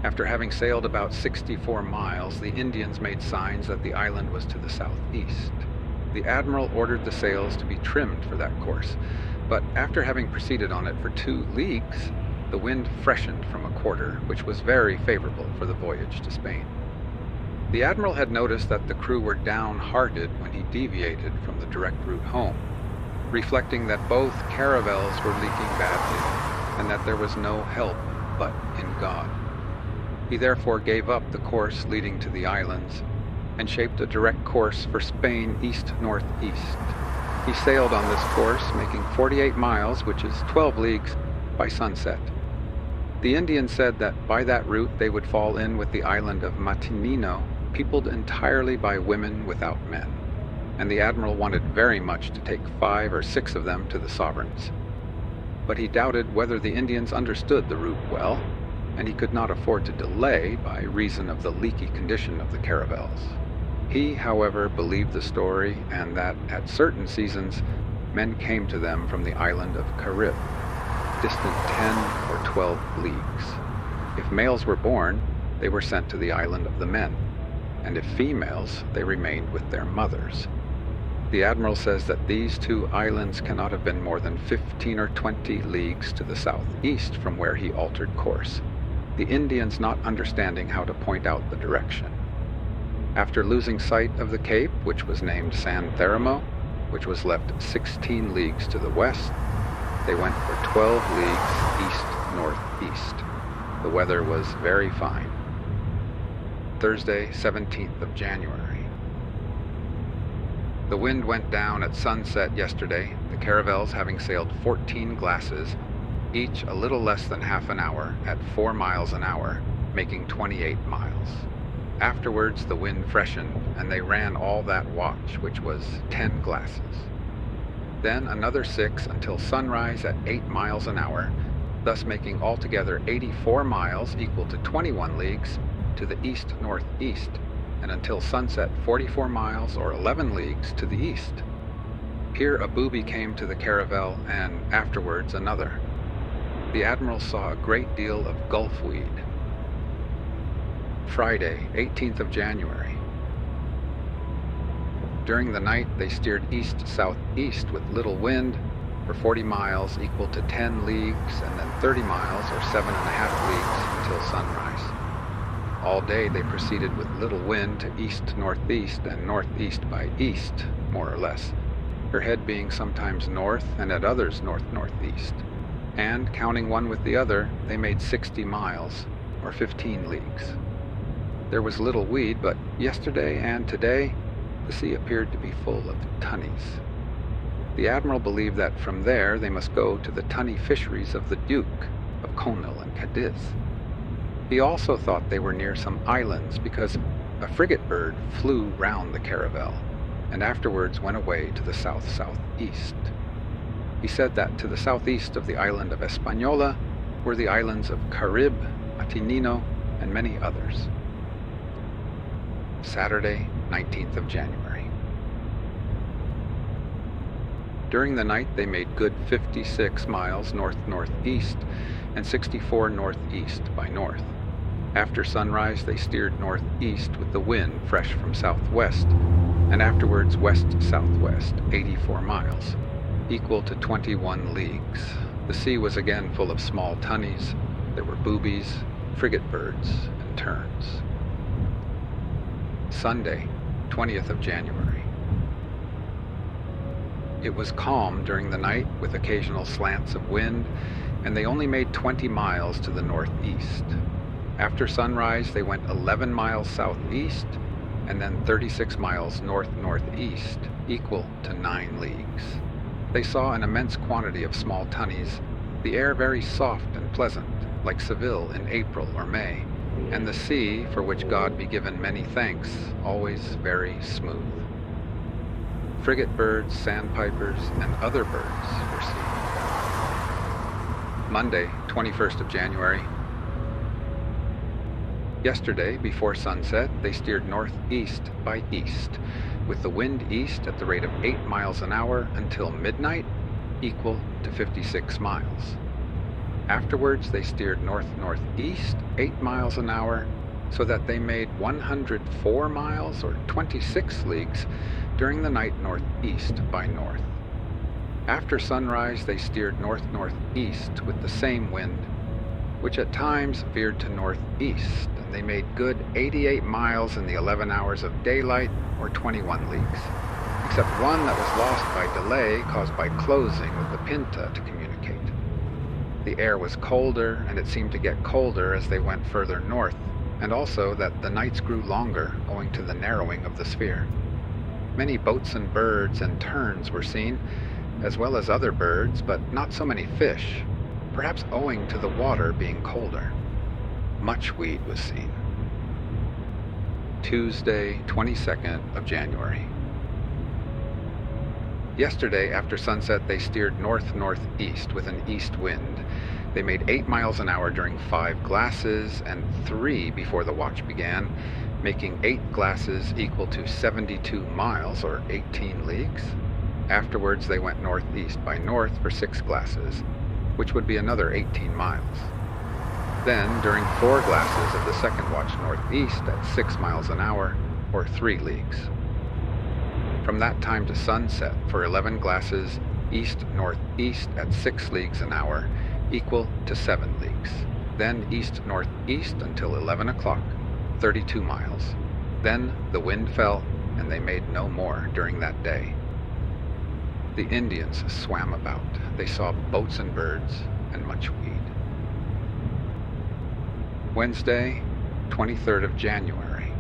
After having sailed about 64 miles, the Indians made signs that the island was to the southeast. The admiral ordered the sails to be trimmed for that course, but after having proceeded on it for 2 leagues, the wind freshened from a quarter, which was very favorable for the voyage to Spain. The admiral had noticed that the crew were downhearted when he deviated from the direct route home, reflecting that both caravels were leaking badly, and that there was no help but in God. He therefore gave up the course leading to the islands, and shaped a direct course for Spain east-northeast. He sailed on this course, making 48 miles, which is 12 leagues, by sunset. The Indians said that by that route they would fall in with the island of Matinino, peopled entirely by women without men. and the admiral wanted very much to take 5 or 6 of them to the sovereigns. But he doubted whether the Indians understood the route well, and he could not afford to delay by reason of the leaky condition of the caravels. He, however, believed the story, and that at certain seasons men came to them from the island of Carib, distant 10 or 12 leagues. If males were born, they were sent to the island of the men, and if females, they remained with their mothers. The admiral says that these 2 islands cannot have been more than 15 or 20 leagues to the southeast from where he altered course, the Indians not understanding how to point out the direction. After losing sight of the cape, which was named San Theramo, which was left 16 leagues to the west, they went for 12 leagues east-northeast. The weather was very fine. Thursday, 17th of January. The wind went down at sunset yesterday, the caravels having sailed 14 glasses, each a little less than half an hour, at 4 miles an hour, making 28 miles. Afterwards the wind freshened, and they ran all that watch, which was 10 glasses. Then another 6 until sunrise at 8 miles an hour, thus making altogether 84 miles, equal to 21 leagues, to the east-northeast, and until sunset 44 miles or 11 leagues to the east. Here a booby came to the caravel, and afterwards another. The admiral saw a great deal of gulfweed. Friday, 18th of January. During the night they steered east-southeast with little wind for 40 miles, equal to 10 leagues, and then 30 miles or 7.5 leagues until sunrise. All day they proceeded with little wind to east-northeast and northeast by east, more or less, her head being sometimes north and at others north-northeast. And, counting one with the other, they made 60 miles, or 15 leagues. There was little weed, but yesterday and today the sea appeared to be full of tunnies. The admiral believed that from there they must go to the tunny fisheries of the Duke of Conil and Cadiz. He also thought they were near some islands because a frigate bird flew round the caravel and afterwards went away to the south-southeast. He said that to the southeast of the island of Española were the islands of Carib, Atinino, and many others. Saturday, 19th of January. During the night they made good 56 miles north-northeast and 64 northeast by north. After sunrise they steered northeast with the wind fresh from southwest, and afterwards west-southwest, 84 miles, equal to 21 leagues. The sea was again full of small tunnies. There were boobies, frigate birds, and terns. Sunday, 20th of January. It was calm during the night with occasional slants of wind, and they only made 20 miles to the northeast. After sunrise they went 11 miles southeast and then 36 miles north-northeast, equal to 9 leagues. They saw an immense quantity of small tunnies, the air very soft and pleasant, like Seville in April or May, and the sea, for which God be given many thanks, always very smooth. Frigate birds, sandpipers, and other birds were seen. Monday, 21st of January. Yesterday, before sunset, they steered northeast by east, with the wind east at the rate of 8 miles an hour until midnight, equal to 56 miles. Afterwards, they steered north-northeast 8 miles an hour, so that they made 104 miles or 26 leagues during the night northeast by north. After sunrise, they steered north-northeast with the same wind, which at times veered to northeast, and they made good 88 miles in the 11 hours of daylight, or 21 leagues, except one that was lost by delay caused by closing with the Pinta to communicate. The air was colder, and it seemed to get colder as they went further north, and also that the nights grew longer owing to the narrowing of the sphere. Many boats and birds and terns were seen, as well as other birds, but not so many fish, perhaps owing to the water being colder. Much weed was seen. Tuesday, 22nd of January. Yesterday, after sunset, they steered north-northeast with an east wind. They made 8 miles an hour during 5 glasses and 3 before the watch began, making 8 glasses equal to 72 miles or 18 leagues. Afterwards, they went northeast by north for 6 glasses, which would be another 18 miles. Then, during 4 glasses of the second watch northeast at 6 miles an hour or 3 leagues. From that time to sunset for 11 glasses east-northeast at 6 leagues an hour, equal to 7 leagues. Then east-northeast until 11 o'clock, 32 miles. Then the wind fell, and they made no more during that day. The Indians swam about. They saw boats and birds, and much weed. Wednesday, 23rd of January.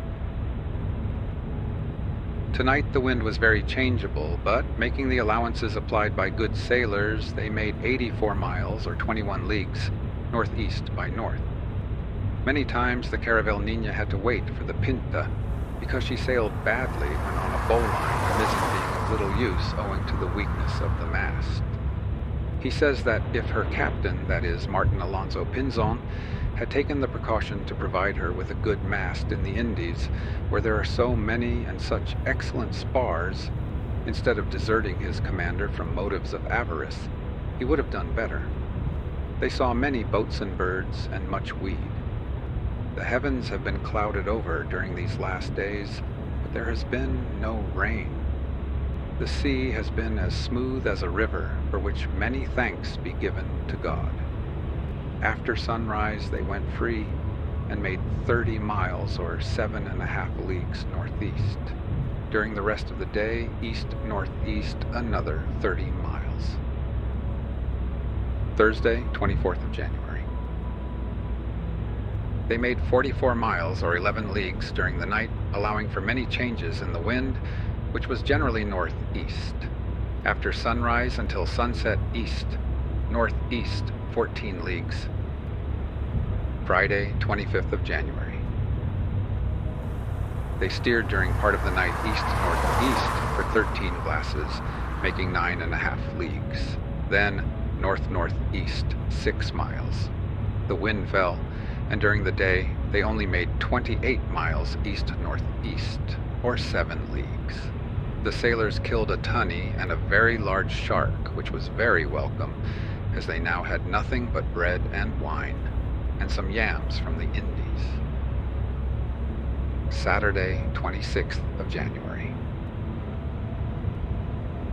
Tonight the wind was very changeable, but making the allowances applied by good sailors, they made 84 miles or 21 leagues northeast by north. Many times the Caravel Niña had to wait for the Pinta because she sailed badly when on a bowline, the mizzen being of little use owing to the weakness of the mast. He says that if her captain, that is Martin Alonso Pinzon, had taken the precaution to provide her with a good mast in the Indies, where there are so many and such excellent spars, instead of deserting his commander from motives of avarice, he would have done better. They saw many boats and birds and much weed. The heavens have been clouded over during these last days, but there has been no rain. The sea has been as smooth as a river, for which many thanks be given to God. After sunrise, they went free and made 30 miles or 7.5 leagues northeast. During the rest of the day, east-northeast, another 30 miles. Thursday, 24th of January. They made 44 miles or 11 leagues during the night, allowing for many changes in the wind, which was generally northeast. After sunrise until sunset, east, northeast, 14 leagues. Friday, 25th of January. They steered during part of the night east-northeast for 13 glasses, making 9.5 leagues. Then north-northeast, 6 miles. The wind fell, and during the day they only made 28 miles east-northeast, or 7 leagues. The sailors killed a tunny and a very large shark, which was very welcome, as they now had nothing but bread and wine, and some yams from the Indies. Saturday, 26th of January.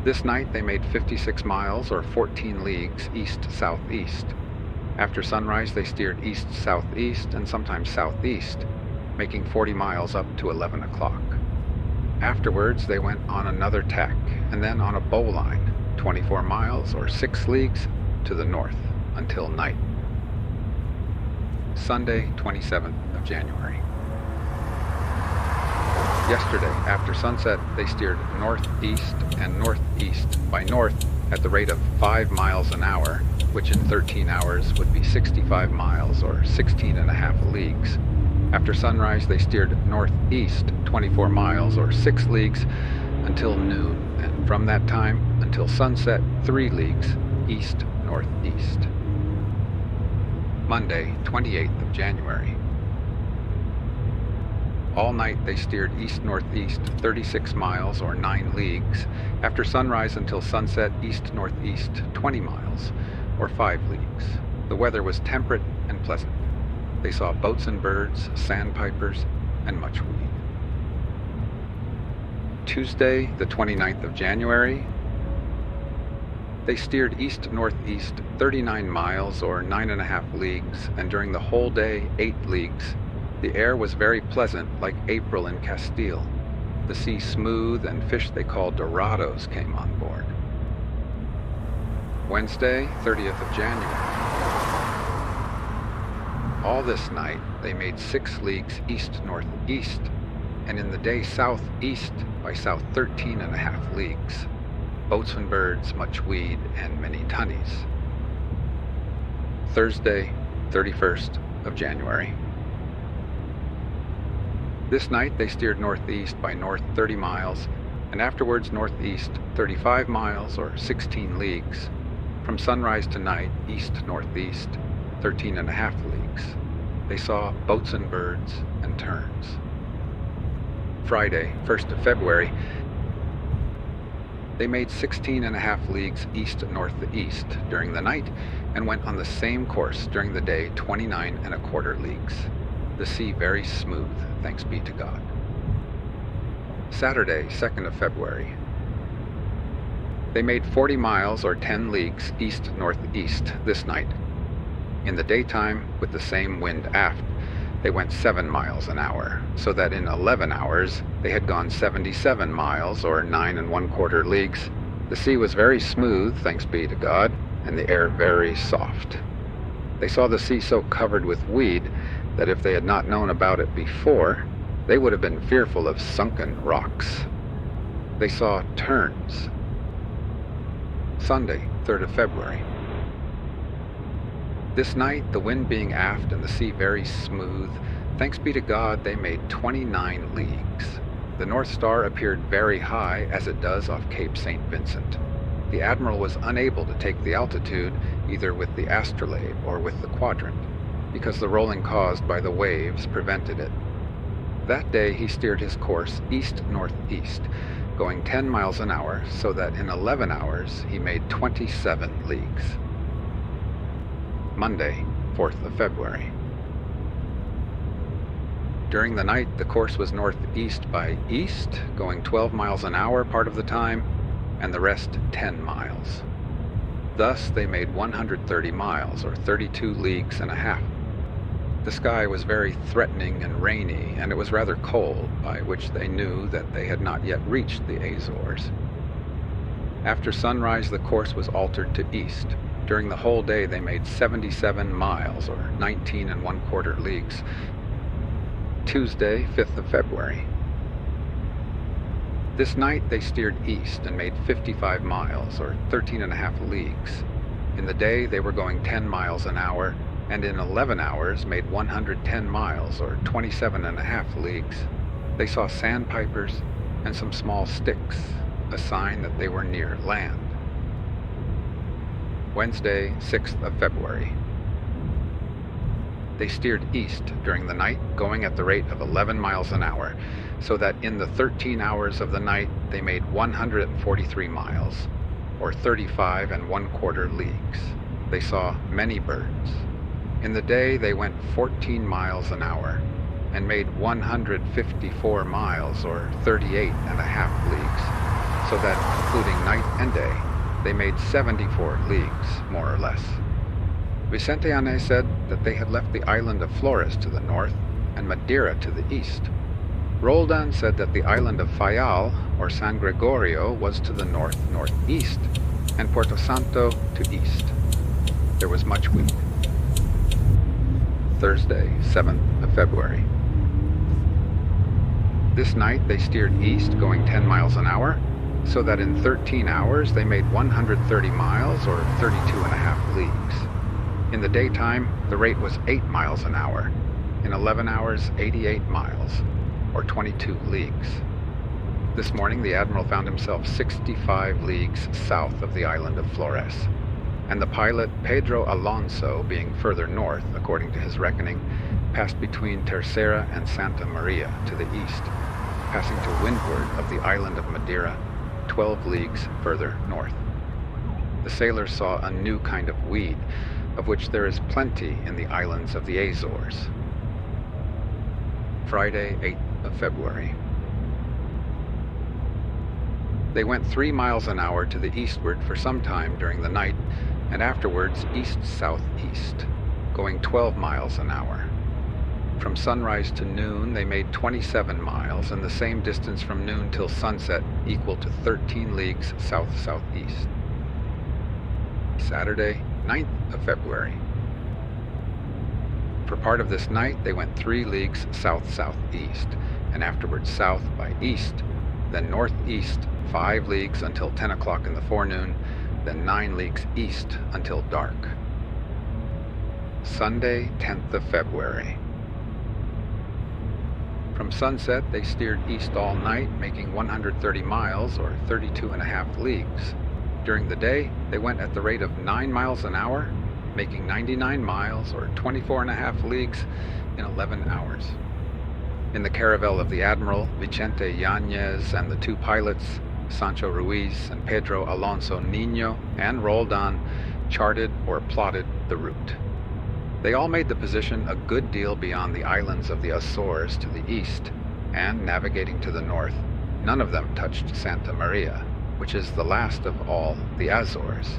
This night they made 56 miles or 14 leagues east-southeast. After sunrise they steered east-southeast and sometimes southeast, making 40 miles up to 11 o'clock. Afterwards they went on another tack and then on a bowline, 24 miles or 6 leagues to the north until night. Sunday, 27th of January. Yesterday, after sunset, they steered northeast and northeast by north at the rate of 5 miles an hour, which in 13 hours would be 65 miles or 16.5 leagues. After sunrise, they steered northeast 24 miles or 6 leagues until noon, and from that time until sunset, 3 leagues east-northeast. Monday, 28th of January. All night they steered east-northeast 36 miles or 9 leagues. After sunrise until sunset, east-northeast 20 miles or 5 leagues. The weather was temperate and pleasant. They saw boats and birds, sandpipers, and much weed. Tuesday, the 29th of January. They steered east-northeast 39 miles or 9.5 leagues, and during the whole day, 8 leagues. The air was very pleasant, like April in Castile. The sea smooth, and fish they called dorados came on board. Wednesday, 30th of January. All this night they made 6 leagues east-northeast, and in the day southeast by south 13.5 leagues. Boats and birds, much weed, and many tunnies. Thursday, 31st of January. This night they steered northeast by north 30 miles, and afterwards northeast 35 miles or 16 leagues. From sunrise to night, east-northeast 13.5 leagues. They saw boats and birds and terns. Friday, 1st of February, they made 16.5 leagues east-northeast during the night and went on the same course during the day, 29.25 leagues. The sea very smooth, thanks be to God. Saturday, 2nd of February. They made 40 miles or 10 leagues east-northeast this night. In the daytime, with the same wind aft, they went 7 miles an hour, so that in 11 hours they had gone 77 miles or 9.25 leagues. The sea was very smooth, thanks be to God, and the air very soft. They saw the sea so covered with weed that if they had not known about it before, they would have been fearful of sunken rocks. They saw terns. Sunday, 3rd of February. This night, the wind being aft and the sea very smooth, thanks be to God, they made 29 leagues. The North Star appeared very high, as it does off Cape St. Vincent. The Admiral was unable to take the altitude, either with the astrolabe or with the quadrant, because the rolling caused by the waves prevented it. That day he steered his course east-northeast, going 10 miles an hour, so that in 11 hours he made 27 leagues. Monday, 4th of February. During the night, the course was northeast by east, going 12 miles an hour part of the time, and the rest 10 miles. Thus they made 130 miles, or 32 leagues and a half. The sky was very threatening and rainy, and it was rather cold, by which they knew that they had not yet reached the Azores. After sunrise, the course was altered to east. During the whole day they made 77 miles, or 19.25 leagues. Tuesday, 5th of February. This night they steered east and made 55 miles, or 13.5 leagues. In the day they were going 10 miles an hour, and in 11 hours made 110 miles, or 27.5 leagues. They saw sandpipers and some small sticks, a sign that they were near land. Wednesday, 6th of February. They steered east during the night, going at the rate of 11 miles an hour, so that in the 13 hours of the night they made 143 miles, or 35.25 leagues. They saw many birds. In the day they went 14 miles an hour, and made 154 miles, or 38.5 leagues, so that, including night and day, they made 74 leagues, more or less. Vicente Yanez said that they had left the island of Flores to the north and Madeira to the east. Roldan said that the island of Fayal, or San Gregorio, was to the north-northeast, and Puerto Santo to east. There was much wind. Thursday, 7th of February. This night they steered east, going 10 miles an hour, so that in 13 hours they made 130 miles, or 32.5 leagues. In the daytime, the rate was 8 miles an hour. In 11 hours, 88 miles, or 22 leagues. This morning, the Admiral found himself 65 leagues south of the island of Flores, and the pilot, Pedro Alonso, being further north, according to his reckoning, passed between Terceira and Santa Maria to the east, passing to windward of the island of Madeira, 12 leagues further north. The sailors saw a new kind of weed, of which there is plenty in the islands of the Azores. Friday, 8th of February. They went 3 miles an hour to the eastward for some time during the night, and afterwards east-southeast, going 12 miles an hour. From sunrise to noon they made 27 miles, and the same distance from noon till sunset, equal to 13 leagues south-southeast. Saturday, 9th of February. For part of this night they went 3 leagues south-southeast, and afterwards south by east, then northeast 5 leagues until 10 o'clock in the forenoon, then 9 leagues east until dark. Sunday, 10th of February. From sunset, they steered east all night, making 130 miles or 32.5 leagues. During the day, they went at the rate of 9 miles an hour, making 99 miles or 24.5 leagues in 11 hours. In the caravel of the Admiral, Vicente Yanez, and the two pilots, Sancho Ruiz and Pedro Alonso Niño, and Roldan, charted or plotted the route. They all made the position a good deal beyond the islands of the Azores to the east, and navigating to the north, none of them touched Santa Maria, which is the last of all the Azores.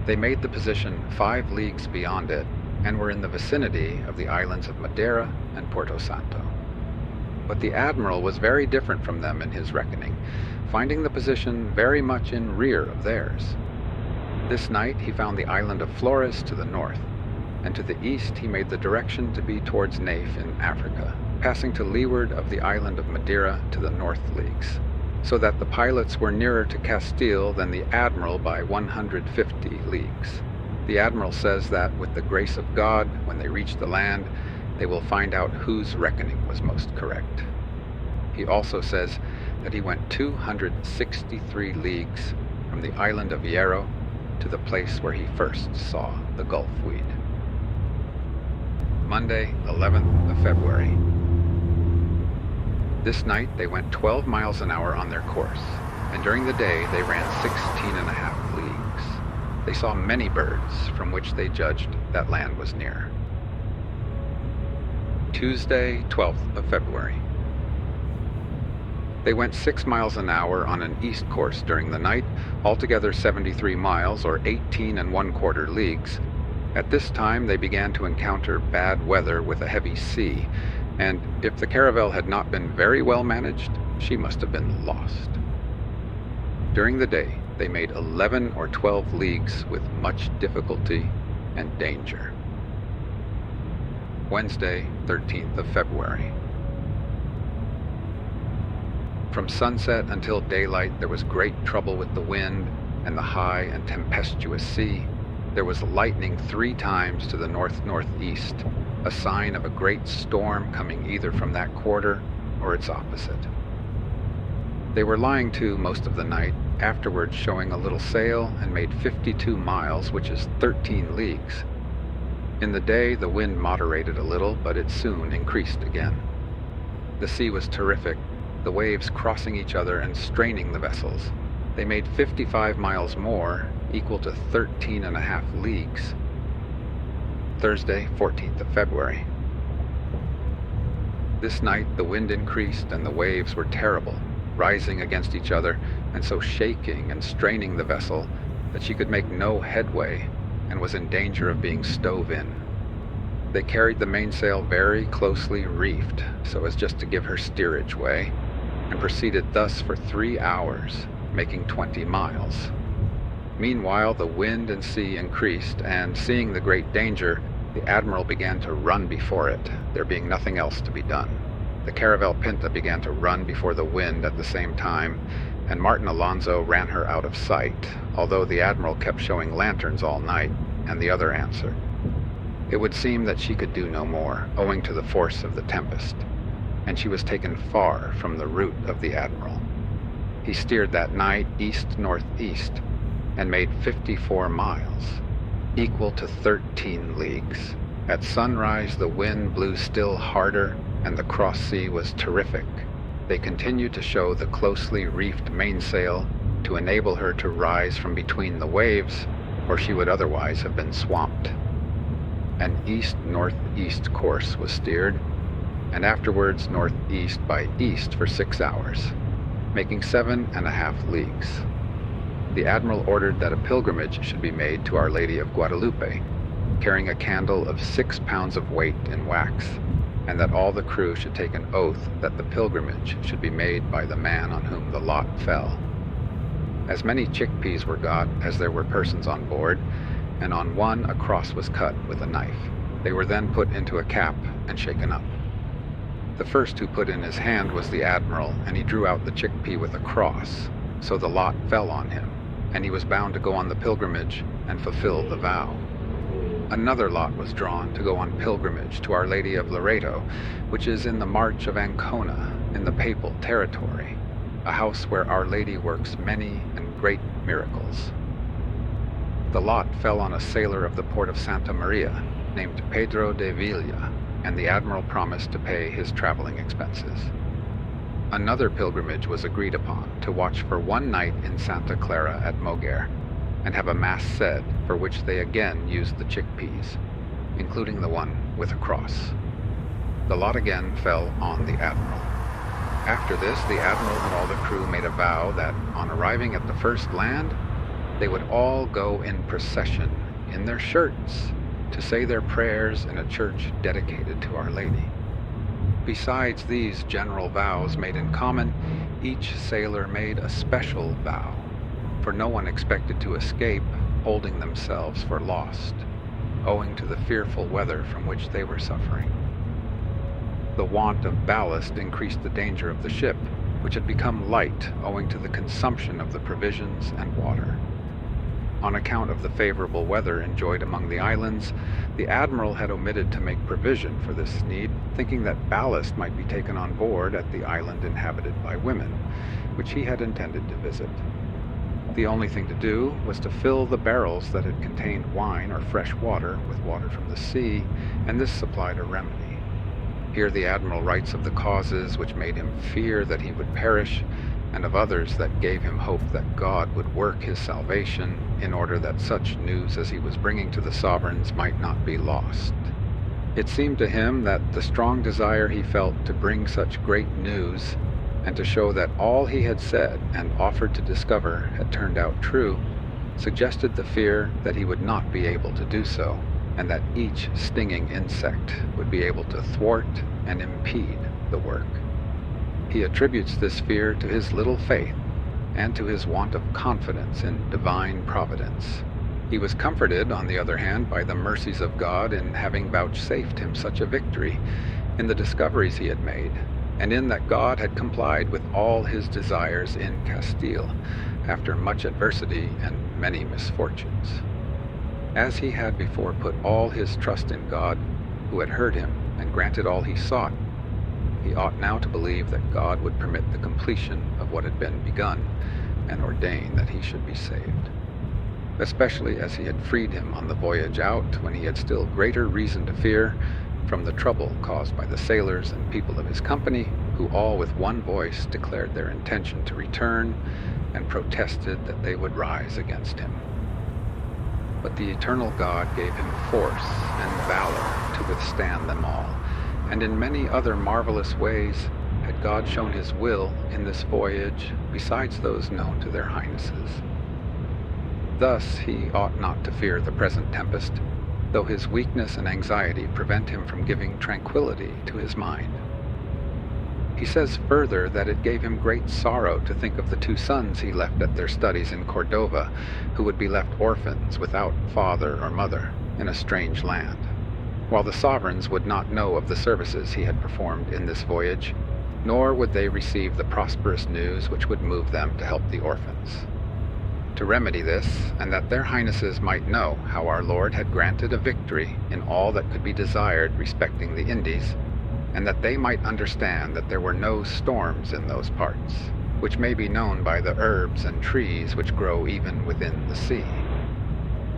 They made the position 5 leagues beyond it, and were in the vicinity of the islands of Madeira and Porto Santo. But the Admiral was very different from them in his reckoning, finding the position very much in rear of theirs. This night he found the island of Flores to the north, and to the east he made the direction to be towards Naif in Africa, passing to leeward of the island of Madeira to the north leagues, so that the pilots were nearer to Castile than the Admiral by 150 leagues. The Admiral says that with the grace of God, when they reach the land, they will find out whose reckoning was most correct. He also says that he went 263 leagues from the island of Hierro to the place where he first saw the Gulf weed. Monday, 11th of February. This night they went 12 miles an hour on their course, and during the day they ran 16.5 leagues. They saw many birds, from which they judged that land was near. Tuesday, 12th of February. They went 6 miles an hour on an east course during the night, altogether 73 miles or 18 1/4 leagues. At this time they began to encounter bad weather with a heavy sea, and if the caravel had not been very well managed, she must have been lost. During the day they made 11 or 12 leagues with much difficulty and danger. Wednesday, 13th of February. From sunset until daylight there was great trouble with the wind and the high and tempestuous sea. There was lightning 3 times to the north-northeast, a sign of a great storm coming either from that quarter or its opposite. They were lying to most of the night, afterwards showing a little sail, and made 52 miles, which is 13 leagues. In the day the wind moderated a little, but it soon increased again. The sea was terrific, the waves crossing each other and straining the vessels. They made 55 miles more, equal to 13.5 leagues. Thursday, 14th of February. This night the wind increased and the waves were terrible, rising against each other and so shaking and straining the vessel that she could make no headway and was in danger of being stove in. They carried the mainsail very closely reefed so as just to give her steerage way, and proceeded thus for 3 hours, making 20 miles. Meanwhile the wind and sea increased, and seeing the great danger, the Admiral began to run before it, there being nothing else to be done. The caravel Pinta began to run before the wind at the same time, and Martin Alonso ran her out of sight, although the Admiral kept showing lanterns all night, and the other answered. It would seem that she could do no more, owing to the force of the tempest, and she was taken far from the route of the Admiral. He steered that night east-northeast, and made 54 miles, equal to 13 leagues. At sunrise the wind blew still harder, and the cross sea was terrific. They continued to show the closely reefed mainsail to enable her to rise from between the waves, or she would otherwise have been swamped. An east-northeast course was steered, and afterwards northeast by east for 6 hours, making 7.5 leagues. The Admiral ordered that a pilgrimage should be made to Our Lady of Guadalupe, carrying a candle of 6 pounds of weight in wax, and that all the crew should take an oath that the pilgrimage should be made by the man on whom the lot fell. As many chickpeas were got as there were persons on board, and on one a cross was cut with a knife. They were then put into a cap and shaken up. The first who put in his hand was the Admiral, and he drew out the chickpea with a cross, so the lot fell on him, and he was bound to go on the pilgrimage and fulfill the vow. Another lot was drawn to go on pilgrimage to Our Lady of Loreto, which is in the March of Ancona, in the Papal territory, a house where Our Lady works many and great miracles. The lot fell on a sailor of the port of Santa Maria, named Pedro de Villa, and the admiral promised to pay his traveling expenses. Another pilgrimage was agreed upon to watch for one night in Santa Clara at Moguer, and have a mass said, for which they again used the chickpeas, including the one with a cross. The lot again fell on the admiral. After this, the admiral and all the crew made a vow that, on arriving at the first land, they would all go in procession, in their shirts, to say their prayers in a church dedicated to Our Lady. Besides these general vows made in common, each sailor made a special vow, for no one expected to escape, holding themselves for lost, owing to the fearful weather from which they were suffering. The want of ballast increased the danger of the ship, which had become light owing to the consumption of the provisions and water. On account of the favorable weather enjoyed among the islands, the admiral had omitted to make provision for this need, thinking that ballast might be taken on board at the island inhabited by women, which he had intended to visit. The only thing to do was to fill the barrels that had contained wine or fresh water with water from the sea, and this supplied a remedy. Here the admiral writes of the causes which made him fear that he would perish, and of others that gave him hope that God would work his salvation in order that such news as he was bringing to the sovereigns might not be lost. It seemed to him that the strong desire he felt to bring such great news, and to show that all he had said and offered to discover had turned out true, suggested the fear that he would not be able to do so, and that each stinging insect would be able to thwart and impede the work. He attributes this fear to his little faith and to his want of confidence in divine providence. He was comforted, on the other hand, by the mercies of God in having vouchsafed him such a victory in the discoveries he had made, and in that God had complied with all his desires in Castile, after much adversity and many misfortunes. As he had before put all his trust in God, who had heard him and granted all he sought, he ought now to believe that God would permit the completion of what had been begun, and ordain that he should be saved, especially as he had freed him on the voyage out, when he had still greater reason to fear from the trouble caused by the sailors and people of his company, who all with one voice declared their intention to return, and protested that they would rise against him. But the eternal God gave him force and valor to withstand them all, and in many other marvelous ways had God shown his will in this voyage, besides those known to their highnesses. Thus he ought not to fear the present tempest, though his weakness and anxiety prevent him from giving tranquility to his mind. He says further that it gave him great sorrow to think of the two sons he left at their studies in Cordova, who would be left orphans without father or mother in a strange land, while the sovereigns would not know of the services he had performed in this voyage, nor would they receive the prosperous news which would move them to help the orphans. To remedy this, and that their highnesses might know how our Lord had granted a victory in all that could be desired respecting the Indies, and that they might understand that there were no storms in those parts, which may be known by the herbs and trees which grow even within the sea.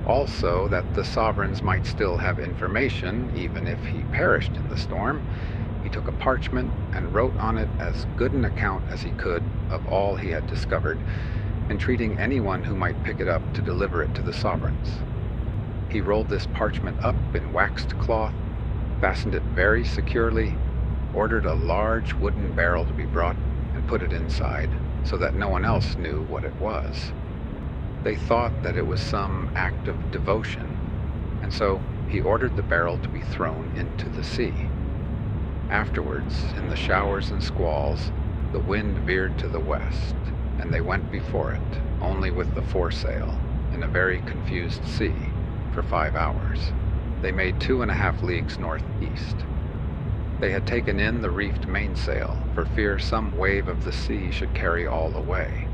Also, that the sovereigns might still have information, even if he perished in the storm, he took a parchment and wrote on it as good an account as he could of all he had discovered, entreating anyone who might pick it up to deliver it to the sovereigns. He rolled this parchment up in waxed cloth, fastened it very securely, ordered a large wooden barrel to be brought, and put it inside, so that no one else knew what it was. They thought that it was some act of devotion, and so he ordered the barrel to be thrown into the sea. Afterwards, in the showers and squalls, the wind veered to the west, and they went before it, only with the foresail, in a very confused sea, for 5 hours. They made 2.5 leagues northeast. They had taken in the reefed mainsail, for fear some wave of the sea should carry all away.